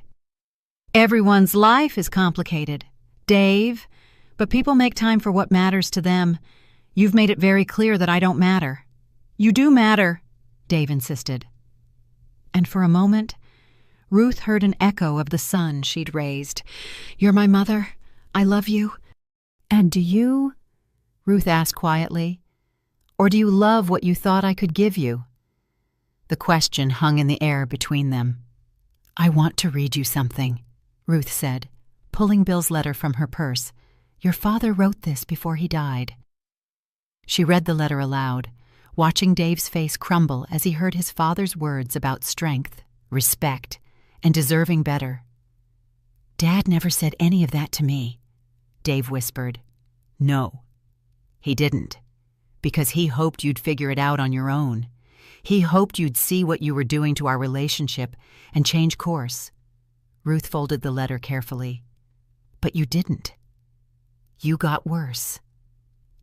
"Everyone's life is complicated, Dave, but people make time for what matters to them. You've made it very clear that I don't matter." "You do matter," Dave insisted. And for a moment, Ruth heard an echo of the son she'd raised. "You're my mother. I love you." "And do you?" Ruth asked quietly. "Or do you love what you thought I could give you?" The question hung in the air between them. "I want to read you something," Ruth said, pulling Bill's letter from her purse. "Your father wrote this before he died." She read the letter aloud, watching Dave's face crumble as he heard his father's words about strength, respect, and deserving better. "Dad never said any of that to me," Dave whispered. "No, he didn't, because he hoped you'd figure it out on your own. He hoped you'd see what you were doing to our relationship and change course." Ruth folded the letter carefully. "But you didn't. You got worse."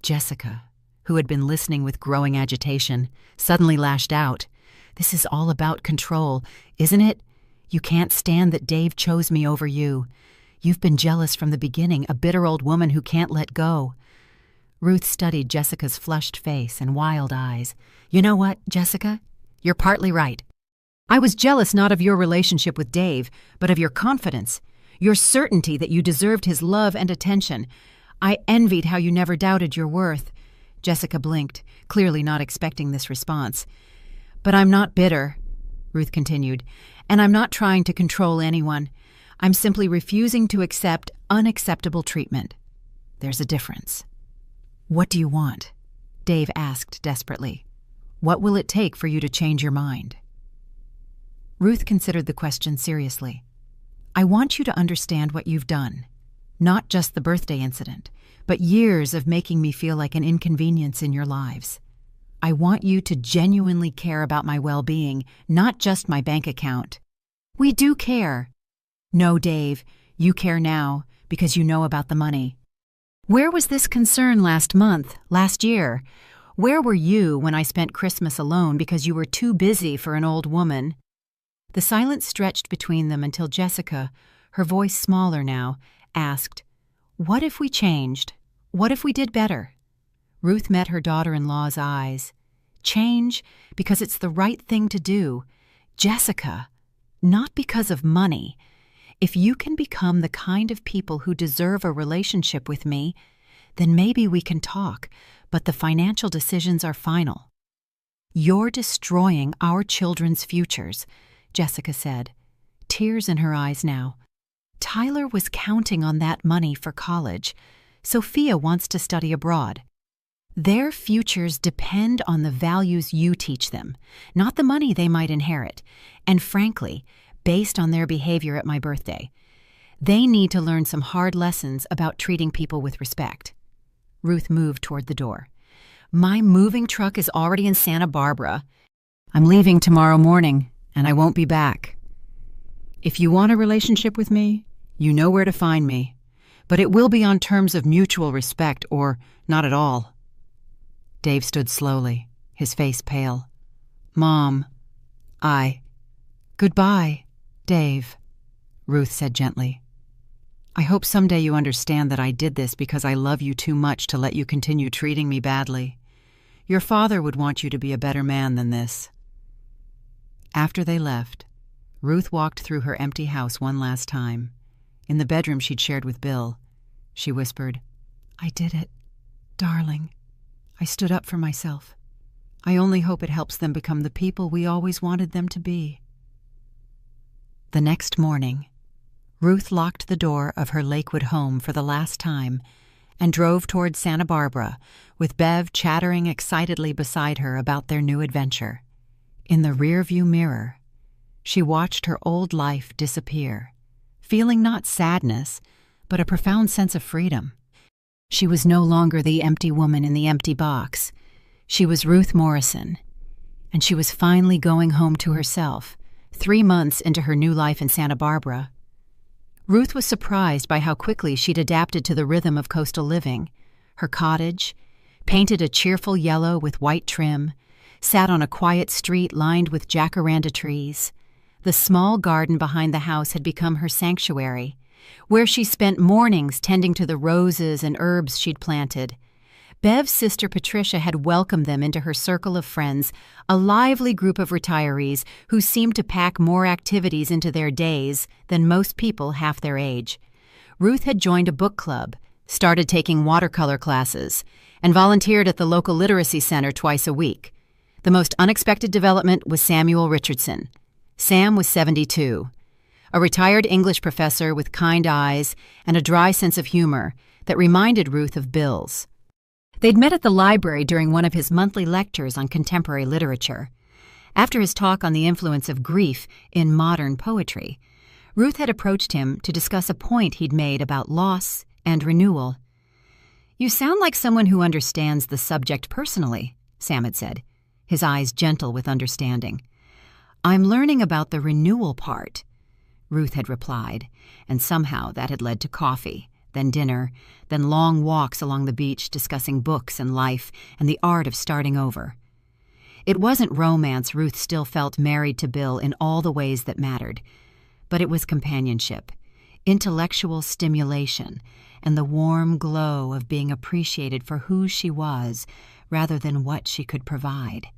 Jessica, who had been listening with growing agitation, suddenly lashed out. "This is all about control, isn't it? You can't stand that Dave chose me over you. You've been jealous from the beginning, a bitter old woman who can't let go." Ruth studied Jessica's flushed face and wild eyes. "You know what, Jessica? You're partly right. I was jealous not of your relationship with Dave, but of your confidence, your certainty that you deserved his love and attention. I envied how you never doubted your worth." Jessica blinked, clearly not expecting this response. "But I'm not bitter," Ruth continued, "and I'm not trying to control anyone. I'm simply refusing to accept unacceptable treatment. There's a difference." "What do you want?" Dave asked desperately. "What will it take for you to change your mind?" Ruth considered the question seriously. "I want you to understand what you've done. Not just the birthday incident, but years of making me feel like an inconvenience in your lives. I want you to genuinely care about my well-being, not just my bank account." "We do care." "No, Dave, you care now because you know about the money. Where was this concern last month, last year? Where were you when I spent Christmas alone because you were too busy for an old woman?" The silence stretched between them until Jessica, her voice smaller now, asked, "What if we changed? What if we did better?" Ruth met her daughter-in-law's eyes. "Change because it's the right thing to do. Jessica, not because of money. If you can become the kind of people who deserve a relationship with me, then maybe we can talk, but the financial decisions are final." "You're destroying our children's futures," Jessica said, tears in her eyes now. "Tyler was counting on that money for college. Sophia wants to study abroad. Their futures depend on the values you teach them, not the money they might inherit, and frankly, based on their behavior at my birthday. They need to learn some hard lessons about treating people with respect." Ruth moved toward the door. "My moving truck is already in Santa Barbara. I'm leaving tomorrow morning, and I won't be back. If you want a relationship with me, you know where to find me, but it will be on terms of mutual respect or not at all." Dave stood slowly, his face pale. "Mom, Goodbye, Dave," Ruth said gently. "I hope someday you understand that I did this because I love you too much to let you continue treating me badly. Your father would want you to be a better man than this." After they left, Ruth walked through her empty house one last time. In the bedroom she'd shared with Bill, she whispered, "I did it, darling. I stood up for myself. I only hope it helps them become the people we always wanted them to be." The next morning, Ruth locked the door of her Lakewood home for the last time and drove toward Santa Barbara with Bev chattering excitedly beside her about their new adventure. In the rearview mirror, she watched her old life disappear, feeling not sadness, but a profound sense of freedom. She was no longer the empty woman in the empty box. She was Ruth Morrison, and she was finally going home to herself, 3 months into her new life in Santa Barbara. Ruth was surprised by how quickly she'd adapted to the rhythm of coastal living. Her cottage, painted a cheerful yellow with white trim, sat on a quiet street lined with jacaranda trees. The small garden behind the house had become her sanctuary, where she spent mornings tending to the roses and herbs she'd planted. Bev's sister Patricia had welcomed them into her circle of friends, a lively group of retirees who seemed to pack more activities into their days than most people half their age. Ruth had joined a book club, started taking watercolor classes, and volunteered at the local literacy center twice a week. The most unexpected development was Samuel Richardson. Sam was 72, a retired English professor with kind eyes and a dry sense of humor that reminded Ruth of Bill's. They'd met at the library during one of his monthly lectures on contemporary literature. After his talk on the influence of grief in modern poetry, Ruth had approached him to discuss a point he'd made about loss and renewal. "You sound like someone who understands the subject personally," Sam had said, his eyes gentle with understanding. "I'm learning about the renewal part," Ruth had replied, and somehow that had led to coffee, then dinner, then long walks along the beach discussing books and life and the art of starting over. It wasn't romance Ruth still felt married to Bill in all the ways that mattered, but it was companionship, intellectual stimulation, and the warm glow of being appreciated for who she was rather than what she could provide.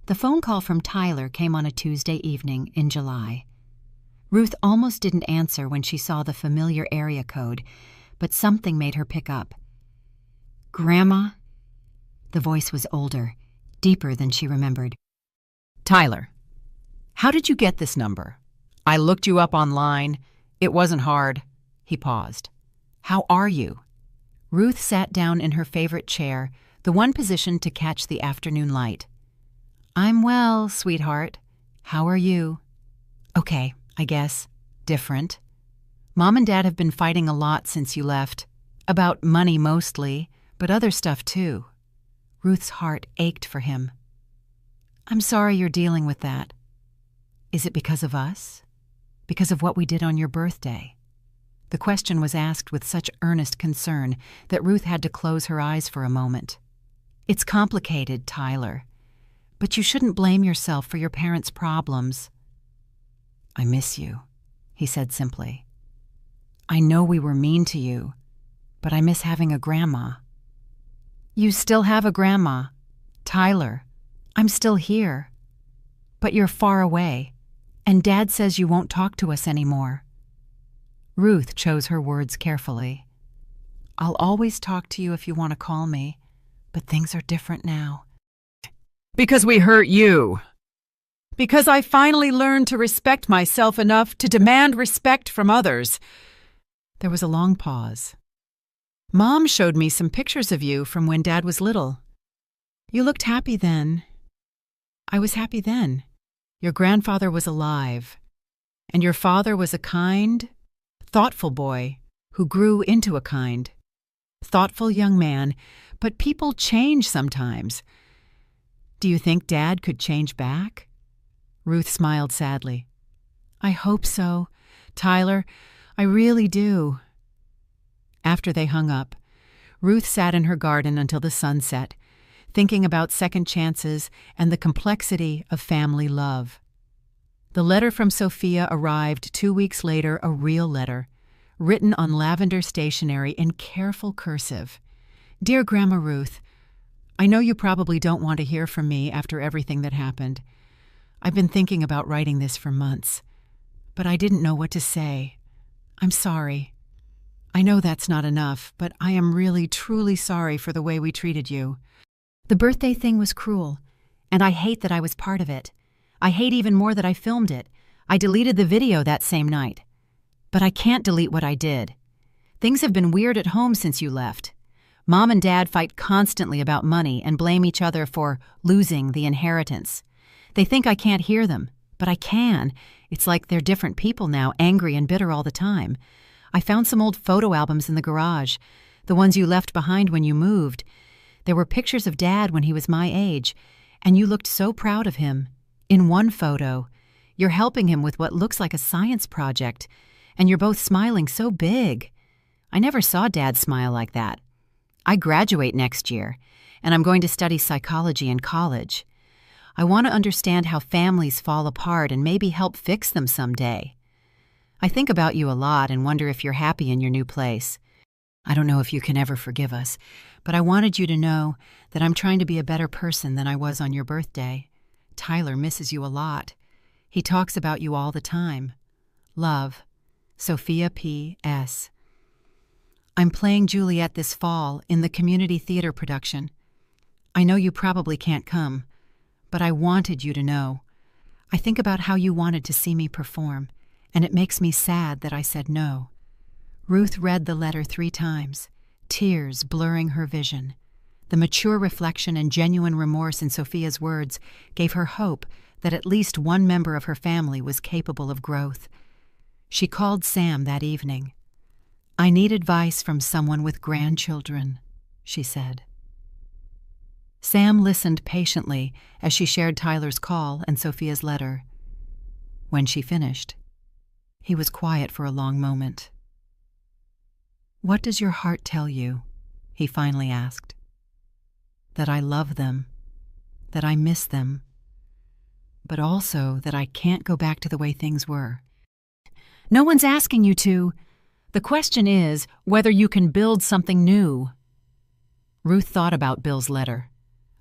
The phone call from Tyler came on a Tuesday evening in July. Ruth almost didn't answer when she saw the familiar area code, but something made her pick up. "Grandma?" The voice was older, deeper than she remembered. "Tyler, how did you get this number? I looked you up online. It wasn't hard." He paused. "How are you?" Ruth sat down in her favorite chair, the one position to catch the afternoon light. "I'm well, sweetheart. How are you?" "Okay, I guess. Different. Mom and Dad have been fighting a lot since you left. About money mostly, but other stuff too." Ruth's heart ached for him. "I'm sorry you're dealing with that. Is it because of us? Because of what we did on your birthday?" The question was asked with such earnest concern that Ruth had to close her eyes for a moment. "It's complicated, Tyler. But you shouldn't blame yourself for your parents' problems." "I miss you," he said simply. "I know we were mean to you, but I miss having a grandma." "You still have a grandma. Tyler, I'm still here. But you're far away, and Dad says you won't talk to us anymore." Ruth chose her words carefully. "I'll always talk to you if you want to call me, but things are different now." "Because we hurt you. Because I finally learned to respect myself enough to demand respect from others." There was a long pause. "Mom showed me some pictures of you from when Dad was little. You looked happy then. I was happy then. Your grandfather was alive, and your father was a kind, thoughtful boy who grew into a kind, thoughtful young man, but people change sometimes. Do you think Dad could change back?" Ruth smiled sadly. "I hope so, Tyler. I really do." After they hung up, Ruth sat in her garden until the sun set, thinking about second chances and the complexity of family love. The letter from Sophia arrived 2 weeks later, a real letter, written on lavender stationery in careful cursive. "Dear Grandma Ruth, I know you probably don't want to hear from me after everything that happened. I've been thinking about writing this for months, but I didn't know what to say. I'm sorry. I know that's not enough, but I am really, truly sorry for the way we treated you. The birthday thing was cruel, and I hate that I was part of it. I hate even more that I filmed it. I deleted the video that same night. But I can't delete what I did. Things have been weird at home since you left. Mom and Dad fight constantly about money and blame each other for losing the inheritance. They think I can't hear them, but I can. It's like they're different people now, angry and bitter all the time. I found some old photo albums in the garage, the ones you left behind when you moved. There were pictures of Dad when he was my age, and you looked so proud of him. In one photo, you're helping him with what looks like a science project, and you're both smiling so big. I never saw Dad smile like that. I graduate next year, and I'm going to study psychology in college. I want to understand how families fall apart and maybe help fix them someday. I think about you a lot and wonder if you're happy in your new place. I don't know if you can ever forgive us, but I wanted you to know that I'm trying to be a better person than I was on your birthday. Tyler misses you a lot. He talks about you all the time. Love, Sophia P.S. I'm playing Juliet this fall in the community theater production. I know you probably can't come, but I wanted you to know. I think about how you wanted to see me perform, and it makes me sad that I said no. Ruth read the letter 3 times, tears blurring her vision. The mature reflection and genuine remorse in Sophia's words gave her hope that at least one member of her family was capable of growth. She called Sam that evening. "I need advice from someone with grandchildren," she said. Sam listened patiently as she shared Tyler's call and Sophia's letter. When she finished, he was quiet for a long moment. "What does your heart tell you?" he finally asked. "That I love them, that I miss them, but also that I can't go back to the way things were." "No one's asking you to. The question is whether you can build something new." Ruth thought about Bill's letter,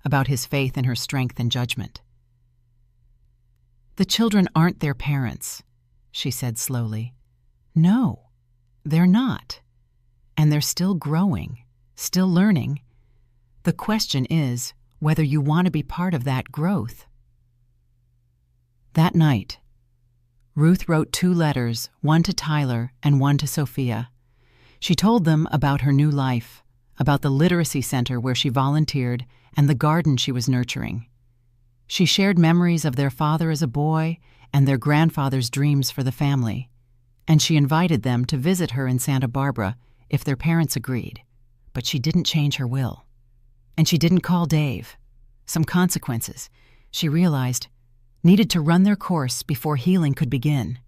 about his faith in her strength and judgment. "The children aren't their parents," she said slowly. "No, they're not. And they're still growing, still learning. The question is whether you want to be part of that growth." That night, Ruth wrote 2 letters, one to Tyler and one to Sophia. She told them about her new life, about the literacy center where she volunteered and the garden she was nurturing. She shared memories of their father as a boy and their grandfather's dreams for the family, and she invited them to visit her in Santa Barbara if their parents agreed, but she didn't change her will. And she didn't call Dave. Some consequences, she realized, needed to run their course before healing could begin.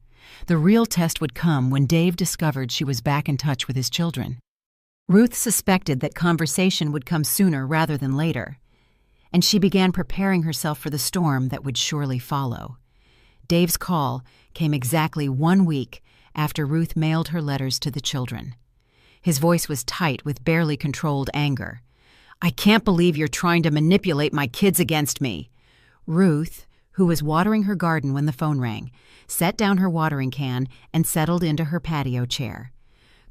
The real test would come when Dave discovered she was back in touch with his children. Ruth suspected that conversation would come sooner rather than later, and she began preparing herself for the storm that would surely follow. Dave's call came exactly 1 week after Ruth mailed her letters to the children. His voice was tight with barely controlled anger. "I can't believe you're trying to manipulate my kids against me." Ruth, who was watering her garden when the phone rang, set down her watering can and settled into her patio chair.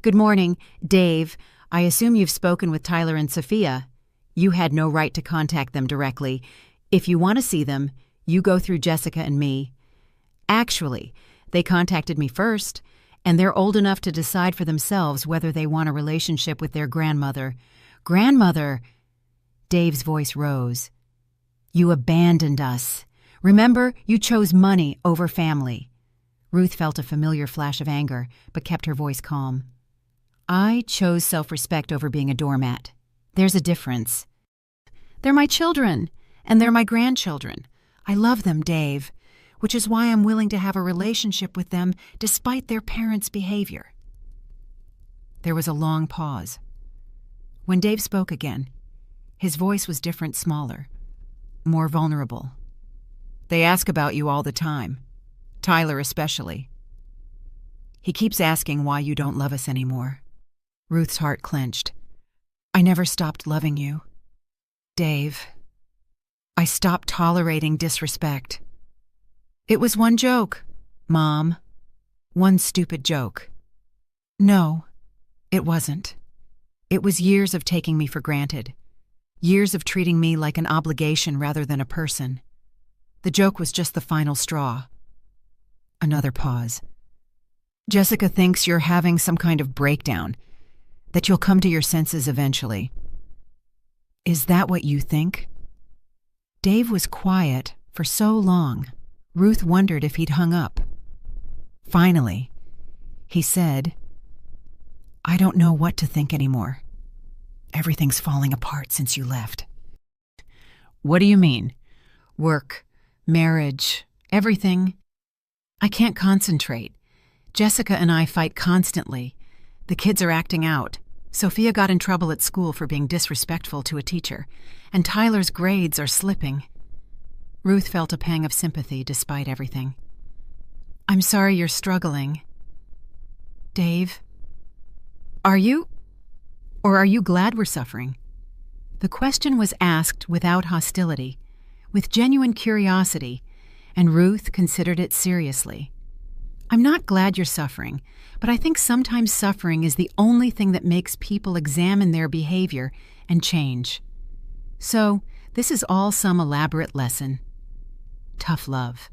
"Good morning, Dave. I assume you've spoken with Tyler and Sophia. You had no right to contact them directly. If you want to see them, you go through Jessica and me. Actually, they contacted me first, and they're old enough to decide for themselves whether they want a relationship with their grandmother." "Grandmother!" Dave's voice rose. "You abandoned us. Remember, you chose money over family." Ruth felt a familiar flash of anger, but kept her voice calm. "I chose self-respect over being a doormat. There's a difference. They're my children, and they're my grandchildren. I love them, Dave, which is why I'm willing to have a relationship with them despite their parents' behavior." There was a long pause. When Dave spoke again, his voice was different, smaller, more vulnerable. "They ask about you all the time, Tyler especially. He keeps asking why you don't love us anymore." Ruth's heart clenched. "I never stopped loving you, Dave. I stopped tolerating disrespect. It was one joke, Mom. One stupid joke." "No, it wasn't. It was years of taking me for granted. Years of treating me like an obligation rather than a person. The joke was just the final straw." Another pause. "Jessica thinks you're having some kind of breakdown, that you'll come to your senses eventually. Is that what you think?" Dave was quiet for so long, Ruth wondered if he'd hung up. Finally, he said, "I don't know what to think anymore. Everything's falling apart since you left." "What do you mean?" "Work, marriage, everything. I can't concentrate. Jessica and I fight constantly. The kids are acting out. Sophia got in trouble at school for being disrespectful to a teacher, and Tyler's grades are slipping. Ruth felt a pang of sympathy despite everything. I'm sorry you're struggling. Dave, are you? Or are you glad we're suffering? The question was asked without hostility, with genuine curiosity, and Ruth considered it seriously. I'm not glad you're suffering, but I think sometimes suffering is the only thing that makes people examine their behavior and change. So, this is all some elaborate lesson. Tough love.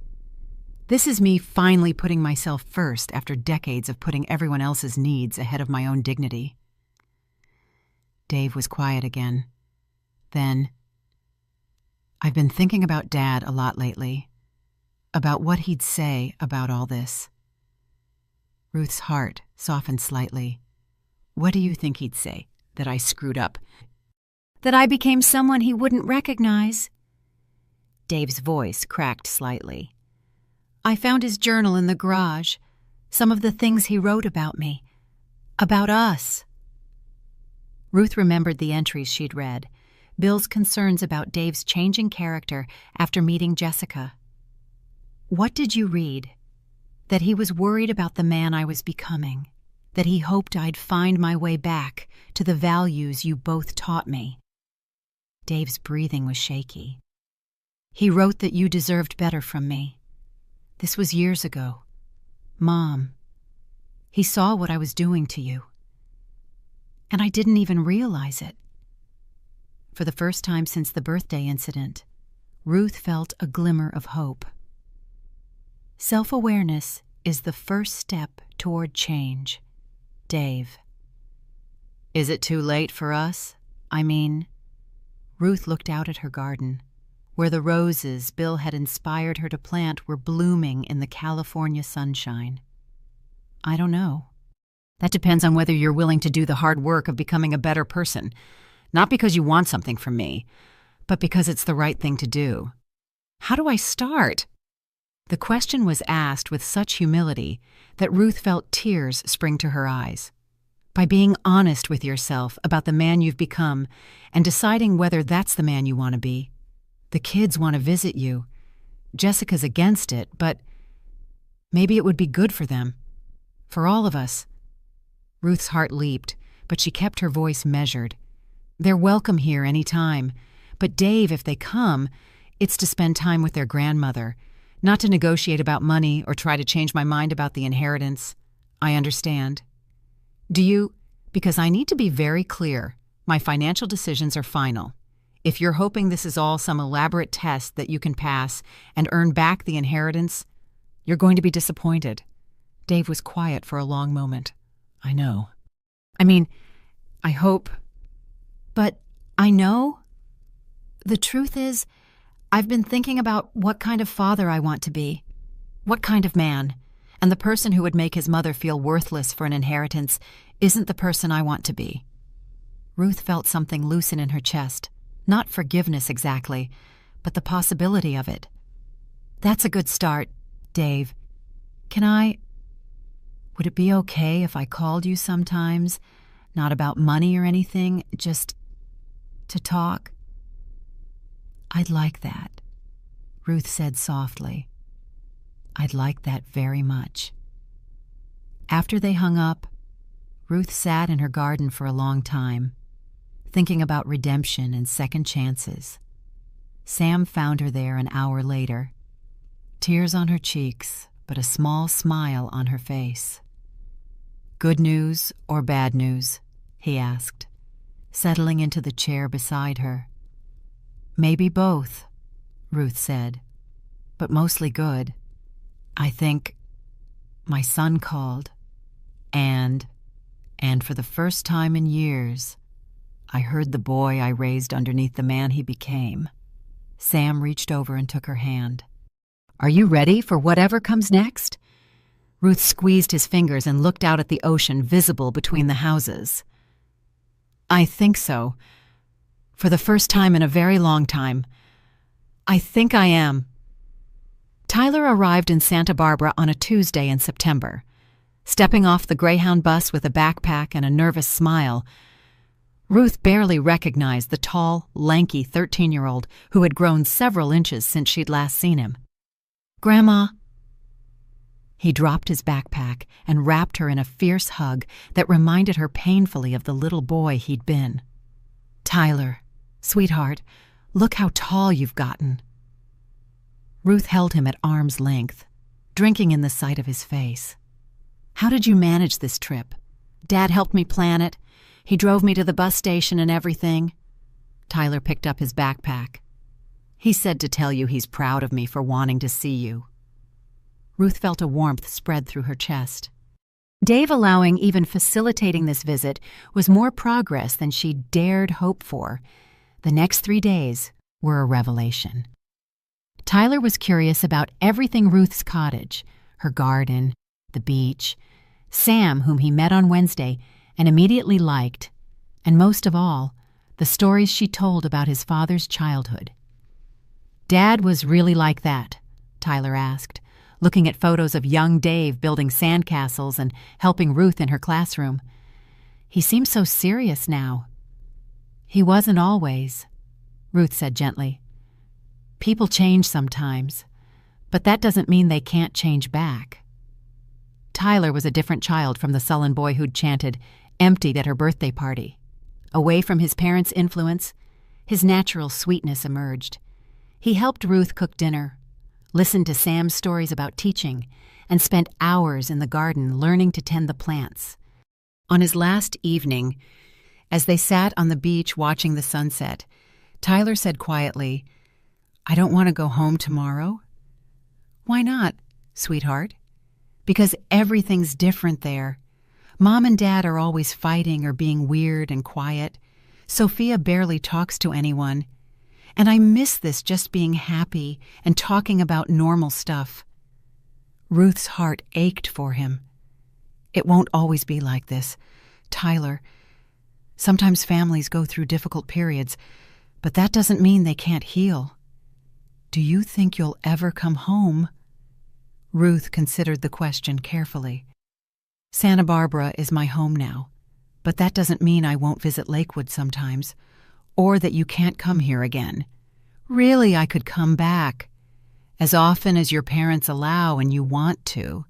This is me finally putting myself first after decades of putting everyone else's needs ahead of my own dignity. Dave was quiet again. Then, I've been thinking about Dad a lot lately, about what he'd say about all this. Ruth's heart softened slightly. What do you think he'd say? That I screwed up? That I became someone he wouldn't recognize? Dave's voice cracked slightly. I found his journal in the garage, some of the things he wrote about me, about us. Ruth remembered the entries she'd read, Bill's concerns about Dave's changing character after meeting Jessica. What did you read? That he was worried about the man I was becoming, that he hoped I'd find my way back to the values you both taught me. Dave's breathing was shaky. He wrote that you deserved better from me. This was years ago. Mom. He saw what I was doing to you. And I didn't even realize it. For the first time since the birthday incident, Ruth felt a glimmer of hope. Self-awareness is the first step toward change. Dave. Is it too late for us? I mean, Ruth looked out at her garden, where the roses Bill had inspired her to plant were blooming in the California sunshine. I don't know. That depends on whether you're willing to do the hard work of becoming a better person, not because you want something from me, but because it's the right thing to do. How do I start? The question was asked with such humility that Ruth felt tears spring to her eyes. By being honest with yourself about the man you've become and deciding whether that's the man you want to be. The kids want to visit you. Jessica's against it, but maybe it would be good for them. For all of us. Ruth's heart leaped, but she kept her voice measured. They're welcome here any time, but Dave, if they come, it's to spend time with their grandmother, not to negotiate about money or try to change my mind about the inheritance. I understand. Do you? Because I need to be very clear. My financial decisions are final. If you're hoping this is all some elaborate test that you can pass and earn back the inheritance, you're going to be disappointed. Dave was quiet for a long moment. I know. I mean, I hope. But I know. The truth is, I've been thinking about what kind of father I want to be. What kind of man. And the person who would make his mother feel worthless for an inheritance isn't the person I want to be. Ruth felt something loosen in her chest. Not forgiveness exactly, but the possibility of it. That's a good start, Dave. Would it be okay if I called you sometimes? Not about money or anything, just to talk? I'd like that, Ruth said softly. I'd like that very much. After they hung up, Ruth sat in her garden for a long time, thinking about redemption and second chances. Sam found her there an hour later, tears on her cheeks, but a small smile on her face. Good news or bad news? He asked, settling into the chair beside her. Maybe both, Ruth said, but mostly good. I think my son called, and for the first time in years, I heard the boy I raised underneath the man he became. Sam reached over and took her hand. Are you ready for whatever comes next? Ruth squeezed his fingers and looked out at the ocean visible between the houses. I think so. For the first time in a very long time. I think I am. Tyler arrived in Santa Barbara on a Tuesday in September. Stepping off the Greyhound bus with a backpack and a nervous smile, Ruth barely recognized the tall, lanky 13-year-old who had grown several inches since she'd last seen him. "Grandma." He dropped his backpack and wrapped her in a fierce hug that reminded her painfully of the little boy he'd been. "Tyler, sweetheart, look how tall you've gotten." Ruth held him at arm's length, drinking in the sight of his face. "How did you manage this trip? Dad helped me plan it. He drove me to the bus station and everything." Tyler picked up his backpack. "He said to tell you he's proud of me for wanting to see you." Ruth felt a warmth spread through her chest. Dave allowing, even facilitating this visit, was more progress than she dared hope for. The next 3 days were a revelation. Tyler was curious about everything Ruth's cottage, her garden, the beach, Sam, whom he met on Wednesday and immediately liked, and most of all, the stories she told about his father's childhood. "Dad was really like that?" Tyler asked, looking at photos of young Dave building sandcastles and helping Ruth in her classroom. "He seems so serious now." "He wasn't always," Ruth said gently. "People change sometimes, but that doesn't mean they can't change back." Tyler was a different child from the sullen boy who'd chanted, "emptied" at her birthday party. Away from his parents' influence, his natural sweetness emerged. He helped Ruth cook dinner, listened to Sam's stories about teaching, and spent hours in the garden learning to tend the plants. On his last evening, as they sat on the beach watching the sunset, Tyler said quietly, "I don't want to go home tomorrow." "Why not, sweetheart?" "Because everything's different there. Mom and Dad are always fighting or being weird and quiet. Sophia barely talks to anyone. And I miss this, just being happy and talking about normal stuff." Ruth's heart ached for him. "It won't always be like this, Tyler. Sometimes families go through difficult periods, but that doesn't mean they can't heal. Do you think you'll ever come home?" Ruth considered the question carefully. "Santa Barbara is my home now, but that doesn't mean I won't visit Lakewood sometimes, or that you can't come here again. Really, I could come back, as often as your parents allow and you want to."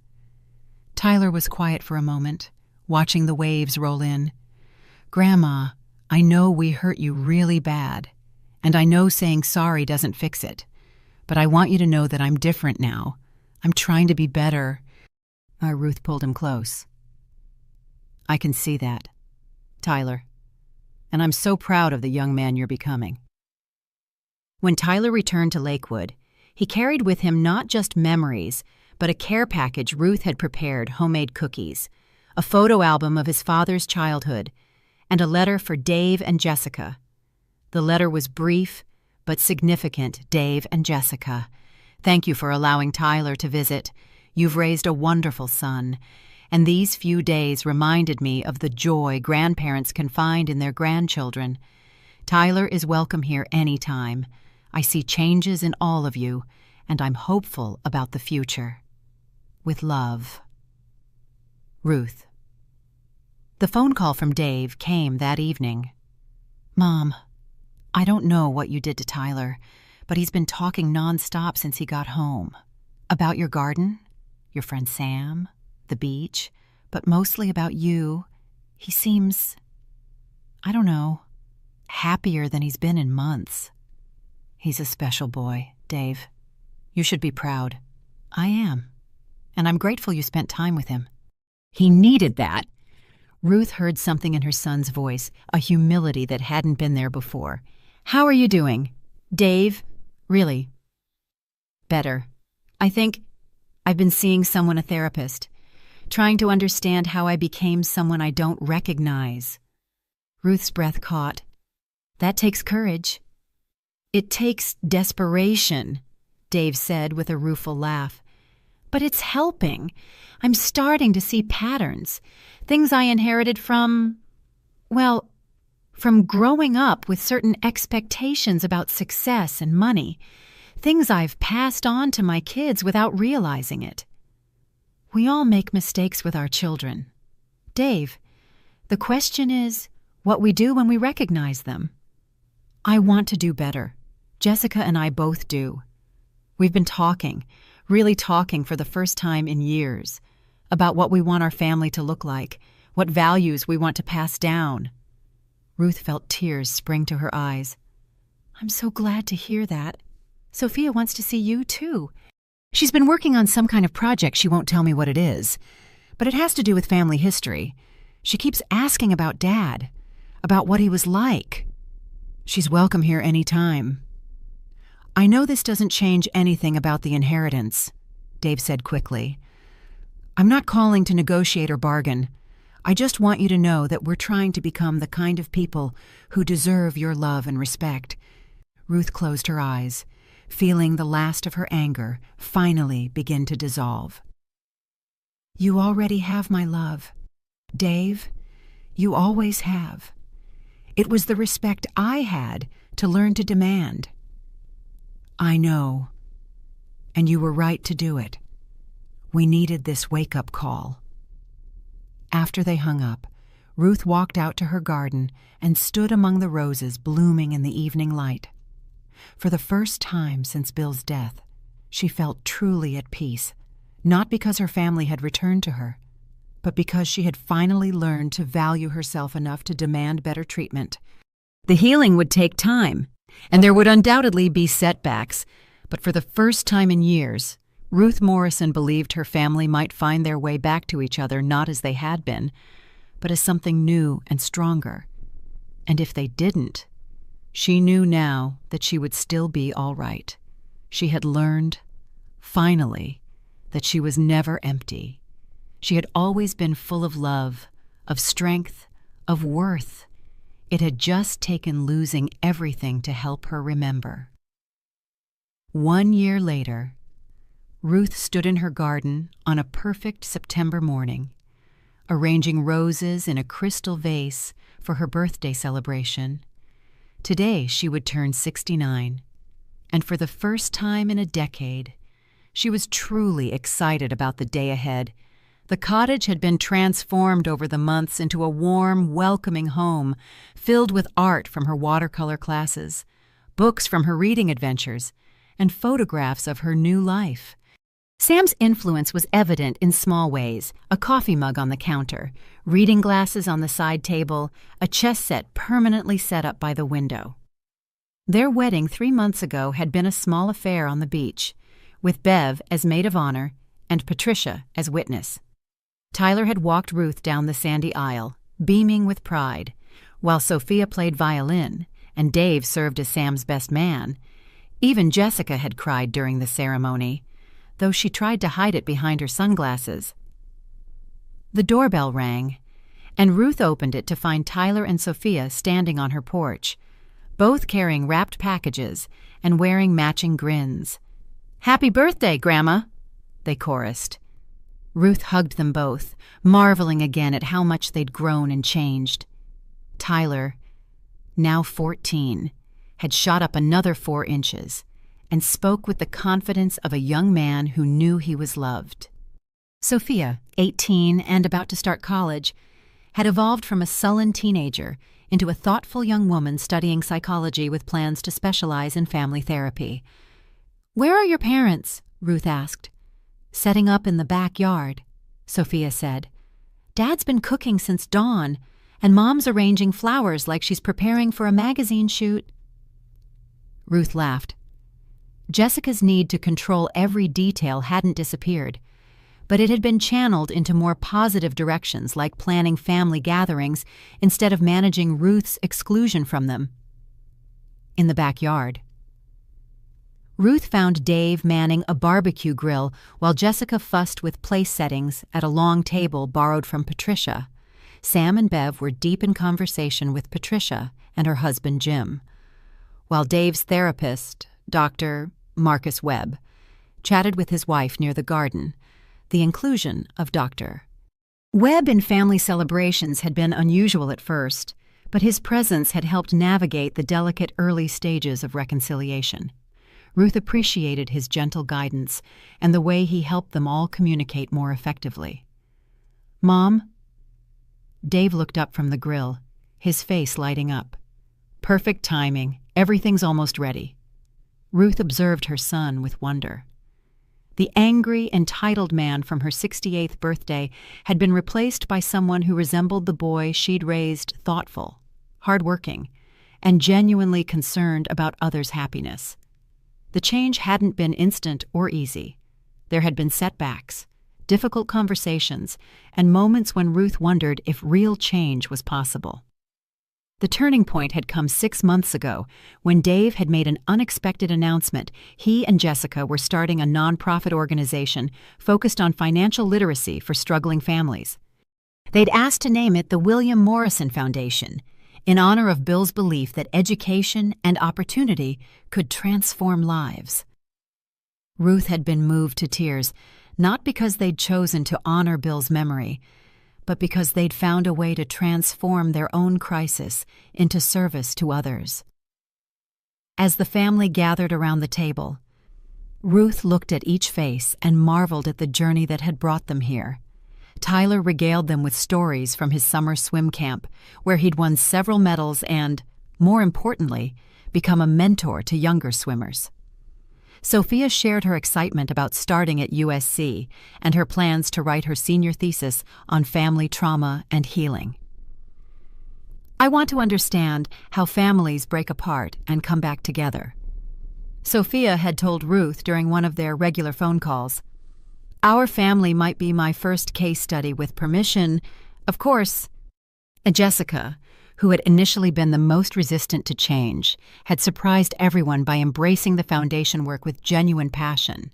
Tyler was quiet for a moment, watching the waves roll in. "Grandma, I know we hurt you really bad, and I know saying sorry doesn't fix it, but I want you to know that I'm different now. I'm trying to be better." Ruth pulled him close. "I can see that, Tyler, and I'm so proud of the young man you're becoming." When Tyler returned to Lakewood, he carried with him not just memories, but a care package Ruth had prepared, homemade cookies, a photo album of his father's childhood, and a letter for Dave and Jessica. The letter was brief, but significant. "Dave and Jessica, thank you for allowing Tyler to visit. You've raised a wonderful son, and these few days reminded me of the joy grandparents can find in their grandchildren. Tyler is welcome here any time. I see changes in all of you, and I'm hopeful about the future. With love, Ruth." The phone call from Dave came that evening. "Mom, I don't know what you did to Tyler, but he's been talking nonstop since he got home. About your garden, your friend Sam, the beach, but mostly about you. He seems, I don't know, happier than he's been in months. He's a special boy, Dave. You should be proud." "I am, and I'm grateful you spent time with him." "He needed that." Ruth heard something in her son's voice, a humility that hadn't been there before. "How are you doing, Dave? Really?" "Better. I think I've been seeing someone, a therapist, trying to understand how I became someone I don't recognize." Ruth's breath caught. "That takes courage." "It takes desperation," Dave said with a rueful laugh. "But it's helping. I'm starting to see patterns, things I inherited from growing up with certain expectations about success and money, things I've passed on to my kids without realizing it." We all make mistakes with our children. Dave, the question is what we do when we recognize them. I want to do better. Jessica and I both do. We've been talking, really talking for the first time in years, about what we want our family to look like, what values we want to pass down. Ruth felt tears spring to her eyes. I'm so glad to hear that. Sophia wants to see you, too. She's been working on some kind of project. She won't tell me what it is, but it has to do with family history. She keeps asking about Dad, about what he was like. She's welcome here any time. I know this doesn't change anything about the inheritance, Dave said quickly. I'm not calling to negotiate or bargain. I just want you to know that we're trying to become the kind of people who deserve your love and respect. Ruth closed her eyes, feeling the last of her anger finally begin to dissolve. You already have my love. Dave, you always have. It was the respect I had to learn to demand. I know. And you were right to do it. We needed this wake-up call. After they hung up, Ruth walked out to her garden and stood among the roses blooming in the evening light. For the first time since Bill's death, she felt truly at peace, not because her family had returned to her, but because she had finally learned to value herself enough to demand better treatment. The healing would take time, and there would undoubtedly be setbacks, but for the first time in years, Ruth Morrison believed her family might find their way back to each other not as they had been, but as something new and stronger. And if they didn't, she knew now that she would still be all right. She had learned, finally, that she was never empty. She had always been full of love, of strength, of worth. It had just taken losing everything to help her remember. 1 year later, Ruth stood in her garden on a perfect September morning, arranging roses in a crystal vase for her birthday celebration. Today she would turn 69, and for the first time in a decade, she was truly excited about the day ahead. The cottage had been transformed over the months into a warm, welcoming home filled with art from her watercolor classes, books from her reading adventures, and photographs of her new life. Sam's influence was evident in small ways: a coffee mug on the counter, reading glasses on the side table, a chess set permanently set up by the window. Their wedding 3 months ago had been a small affair on the beach, with Bev as maid of honor and Patricia as witness. Tyler had walked Ruth down the sandy aisle, beaming with pride, while Sophia played violin and Dave served as Sam's best man. Even Jessica had cried during the ceremony, though she tried to hide it behind her sunglasses. The doorbell rang, and Ruth opened it to find Tyler and Sophia standing on her porch, both carrying wrapped packages and wearing matching grins. "Happy birthday, Grandma!" they chorused. Ruth hugged them both, marveling again at how much they'd grown and changed. Tyler, now 14, had shot up another 4 inches, and spoke with the confidence of a young man who knew he was loved. Sophia, 18 and about to start college, had evolved from a sullen teenager into a thoughtful young woman studying psychology with plans to specialize in family therapy. "Where are your parents?" Ruth asked. "Setting up in the backyard," Sophia said. "Dad's been cooking since dawn, and Mom's arranging flowers like she's preparing for a magazine shoot." Ruth laughed. Jessica's need to control every detail hadn't disappeared, but it had been channeled into more positive directions, like planning family gatherings instead of managing Ruth's exclusion from them. In the backyard, Ruth found Dave manning a barbecue grill while Jessica fussed with place settings at a long table borrowed from Patricia. Sam and Bev were deep in conversation with Patricia and her husband Jim, while Dave's therapist, Dr. Marcus Webb, chatted with his wife near the garden. The inclusion of Dr. Webb in family celebrations had been unusual at first, but his presence had helped navigate the delicate early stages of reconciliation. Ruth appreciated his gentle guidance and the way he helped them all communicate more effectively. "Mom?" Dave looked up from the grill, his face lighting up. "Perfect timing. Everything's almost ready." Ruth observed her son with wonder. The angry, entitled man from her 68th birthday had been replaced by someone who resembled the boy she'd raised thoughtful, hardworking, and genuinely concerned about others' happiness. The change hadn't been instant or easy. There had been setbacks, difficult conversations, and moments when Ruth wondered if real change was possible. The turning point had come 6 months ago when Dave had made an unexpected announcement. He and Jessica were starting a nonprofit organization focused on financial literacy for struggling families. They'd asked to name it the William Morrison Foundation, in honor of Bill's belief that education and opportunity could transform lives. Ruth had been moved to tears, not because they'd chosen to honor Bill's memory, but because they'd found a way to transform their own crisis into service to others. As the family gathered around the table, Ruth looked at each face and marveled at the journey that had brought them here. Tyler regaled them with stories from his summer swim camp, where he'd won several medals and, more importantly, become a mentor to younger swimmers. Sophia shared her excitement about starting at USC and her plans to write her senior thesis on family trauma and healing. "I want to understand how families break apart and come back together," Sophia had told Ruth during one of their regular phone calls. "Our family might be my first case study with permission, of course." And Jessica, who had initially been the most resistant to change, had surprised everyone by embracing the foundation work with genuine passion.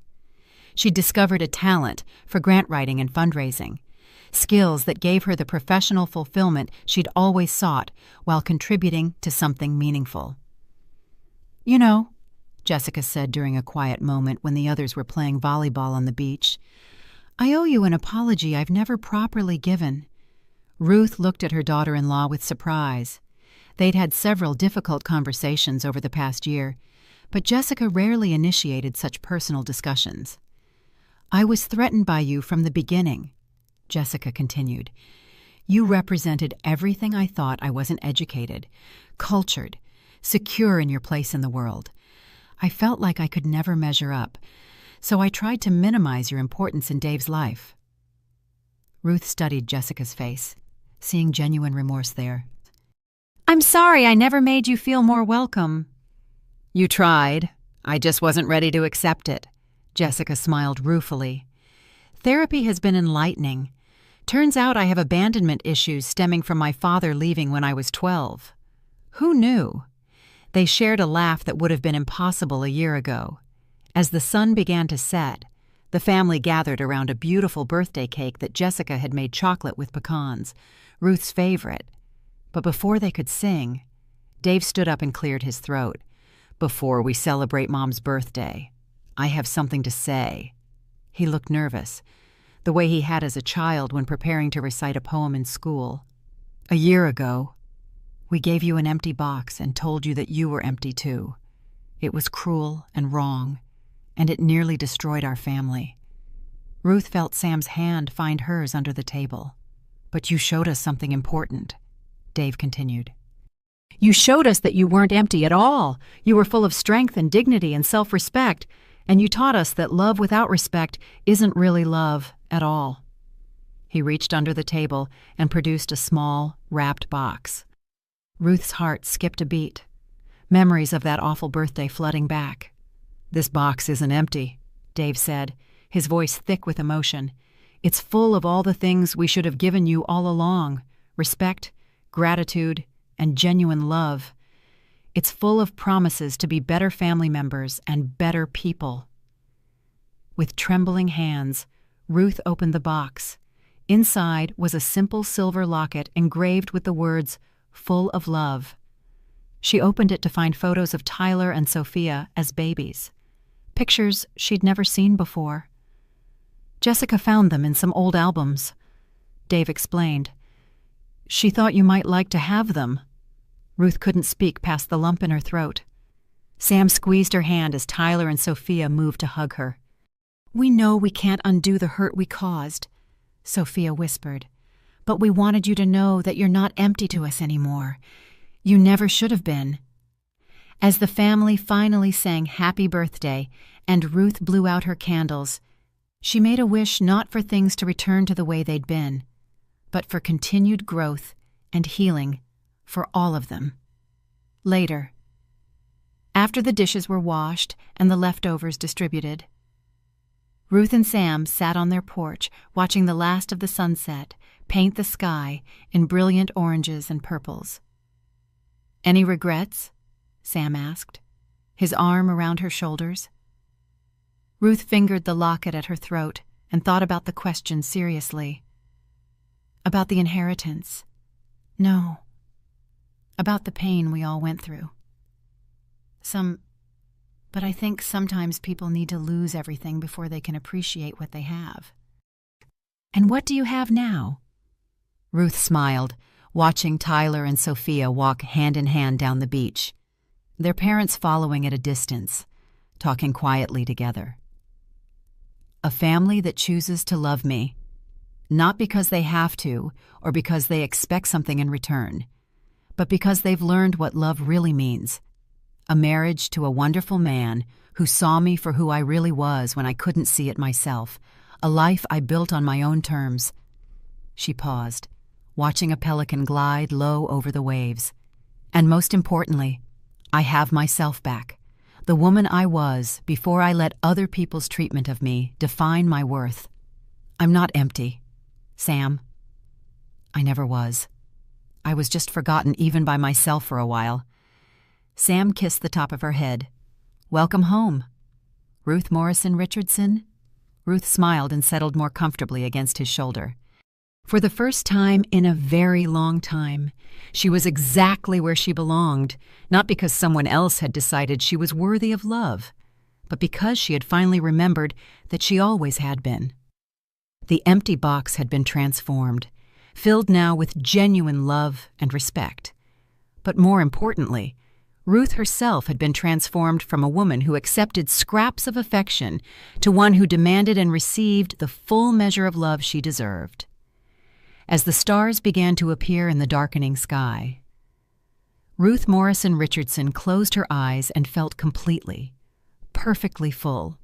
She discovered a talent for grant writing and fundraising, skills that gave her the professional fulfillment she'd always sought while contributing to something meaningful. "You know," Jessica said during a quiet moment when the others were playing volleyball on the beach, "I owe you an apology I've never properly given." Ruth looked at her daughter-in-law with surprise. They'd had several difficult conversations over the past year, but Jessica rarely initiated such personal discussions. "I was threatened by you from the beginning," Jessica continued. "You represented everything I thought I wasn't educated, cultured, secure in your place in the world. I felt like I could never measure up, so I tried to minimize your importance in Dave's life." Ruth studied Jessica's face, seeing genuine remorse there. "I'm sorry I never made you feel more welcome." "You tried. I just wasn't ready to accept it." Jessica smiled ruefully. "Therapy has been enlightening. Turns out I have abandonment issues stemming from my father leaving when I was 12. Who knew?" They shared a laugh that would have been impossible a year ago. As the sun began to set, the family gathered around a beautiful birthday cake that Jessica had made chocolate with pecans, Ruth's favorite. But before they could sing, Dave stood up and cleared his throat. "Before we celebrate Mom's birthday, I have something to say." He looked nervous, the way he had as a child when preparing to recite a poem in school. "A year ago, we gave you an empty box and told you that you were empty too. It was cruel and wrong, and it nearly destroyed our family." Ruth felt Sam's hand find hers under the table. "But you showed us something important," Dave continued. "You showed us that you weren't empty at all. You were full of strength and dignity and self-respect, and you taught us that love without respect isn't really love at all." He reached under the table and produced a small, wrapped box. Ruth's heart skipped a beat, memories of that awful birthday flooding back. "This box isn't empty," Dave said, his voice thick with emotion. "It's full of all the things we should have given you all along: respect, gratitude, and genuine love. It's full of promises to be better family members and better people." With trembling hands, Ruth opened the box. Inside was a simple silver locket engraved with the words, "Full of love." She opened it to find photos of Tyler and Sophia as babies, pictures she'd never seen before. "Jessica found them in some old albums," Dave explained. "She thought you might like to have them." Ruth couldn't speak past the lump in her throat. Sam squeezed her hand as Tyler and Sophia moved to hug her. "We know we can't undo the hurt we caused," Sophia whispered, "but we wanted you to know that you're not empty to us anymore. You never should have been." As the family finally sang Happy Birthday and Ruth blew out her candles, she made a wish not for things to return to the way they'd been, but for continued growth and healing for all of them. Later, after the dishes were washed and the leftovers distributed, Ruth and Sam sat on their porch watching the last of the sunset paint the sky in brilliant oranges and purples. "Any regrets?" Sam asked, his arm around her shoulders. Ruth fingered the locket at her throat and thought about the question seriously. "About the inheritance? No. About the pain we all went through. But I think sometimes people need to lose everything before they can appreciate what they have." "And what do you have now?" Ruth smiled, watching Tyler and Sophia walk hand in hand down the beach, their parents following at a distance, talking quietly together. "A family that chooses to love me, not because they have to or because they expect something in return, but because they've learned what love really means. A marriage to a wonderful man who saw me for who I really was when I couldn't see it myself. A life I built on my own terms." She paused, watching a pelican glide low over the waves. "And most importantly, I have myself back, the woman I was before I let other people's treatment of me define my worth. I'm not empty, Sam. I never was. I was just forgotten even by myself for a while." Sam kissed the top of her head. "Welcome home, Ruth Morrison Richardson." Ruth smiled and settled more comfortably against his shoulder. For the first time in a very long time, she was exactly where she belonged, not because someone else had decided she was worthy of love, but because she had finally remembered that she always had been. The empty box had been transformed, filled now with genuine love and respect. But more importantly, Ruth herself had been transformed from a woman who accepted scraps of affection to one who demanded and received the full measure of love she deserved. As the stars began to appear in the darkening sky, Ruth Morrison Richardson closed her eyes and felt completely, perfectly full.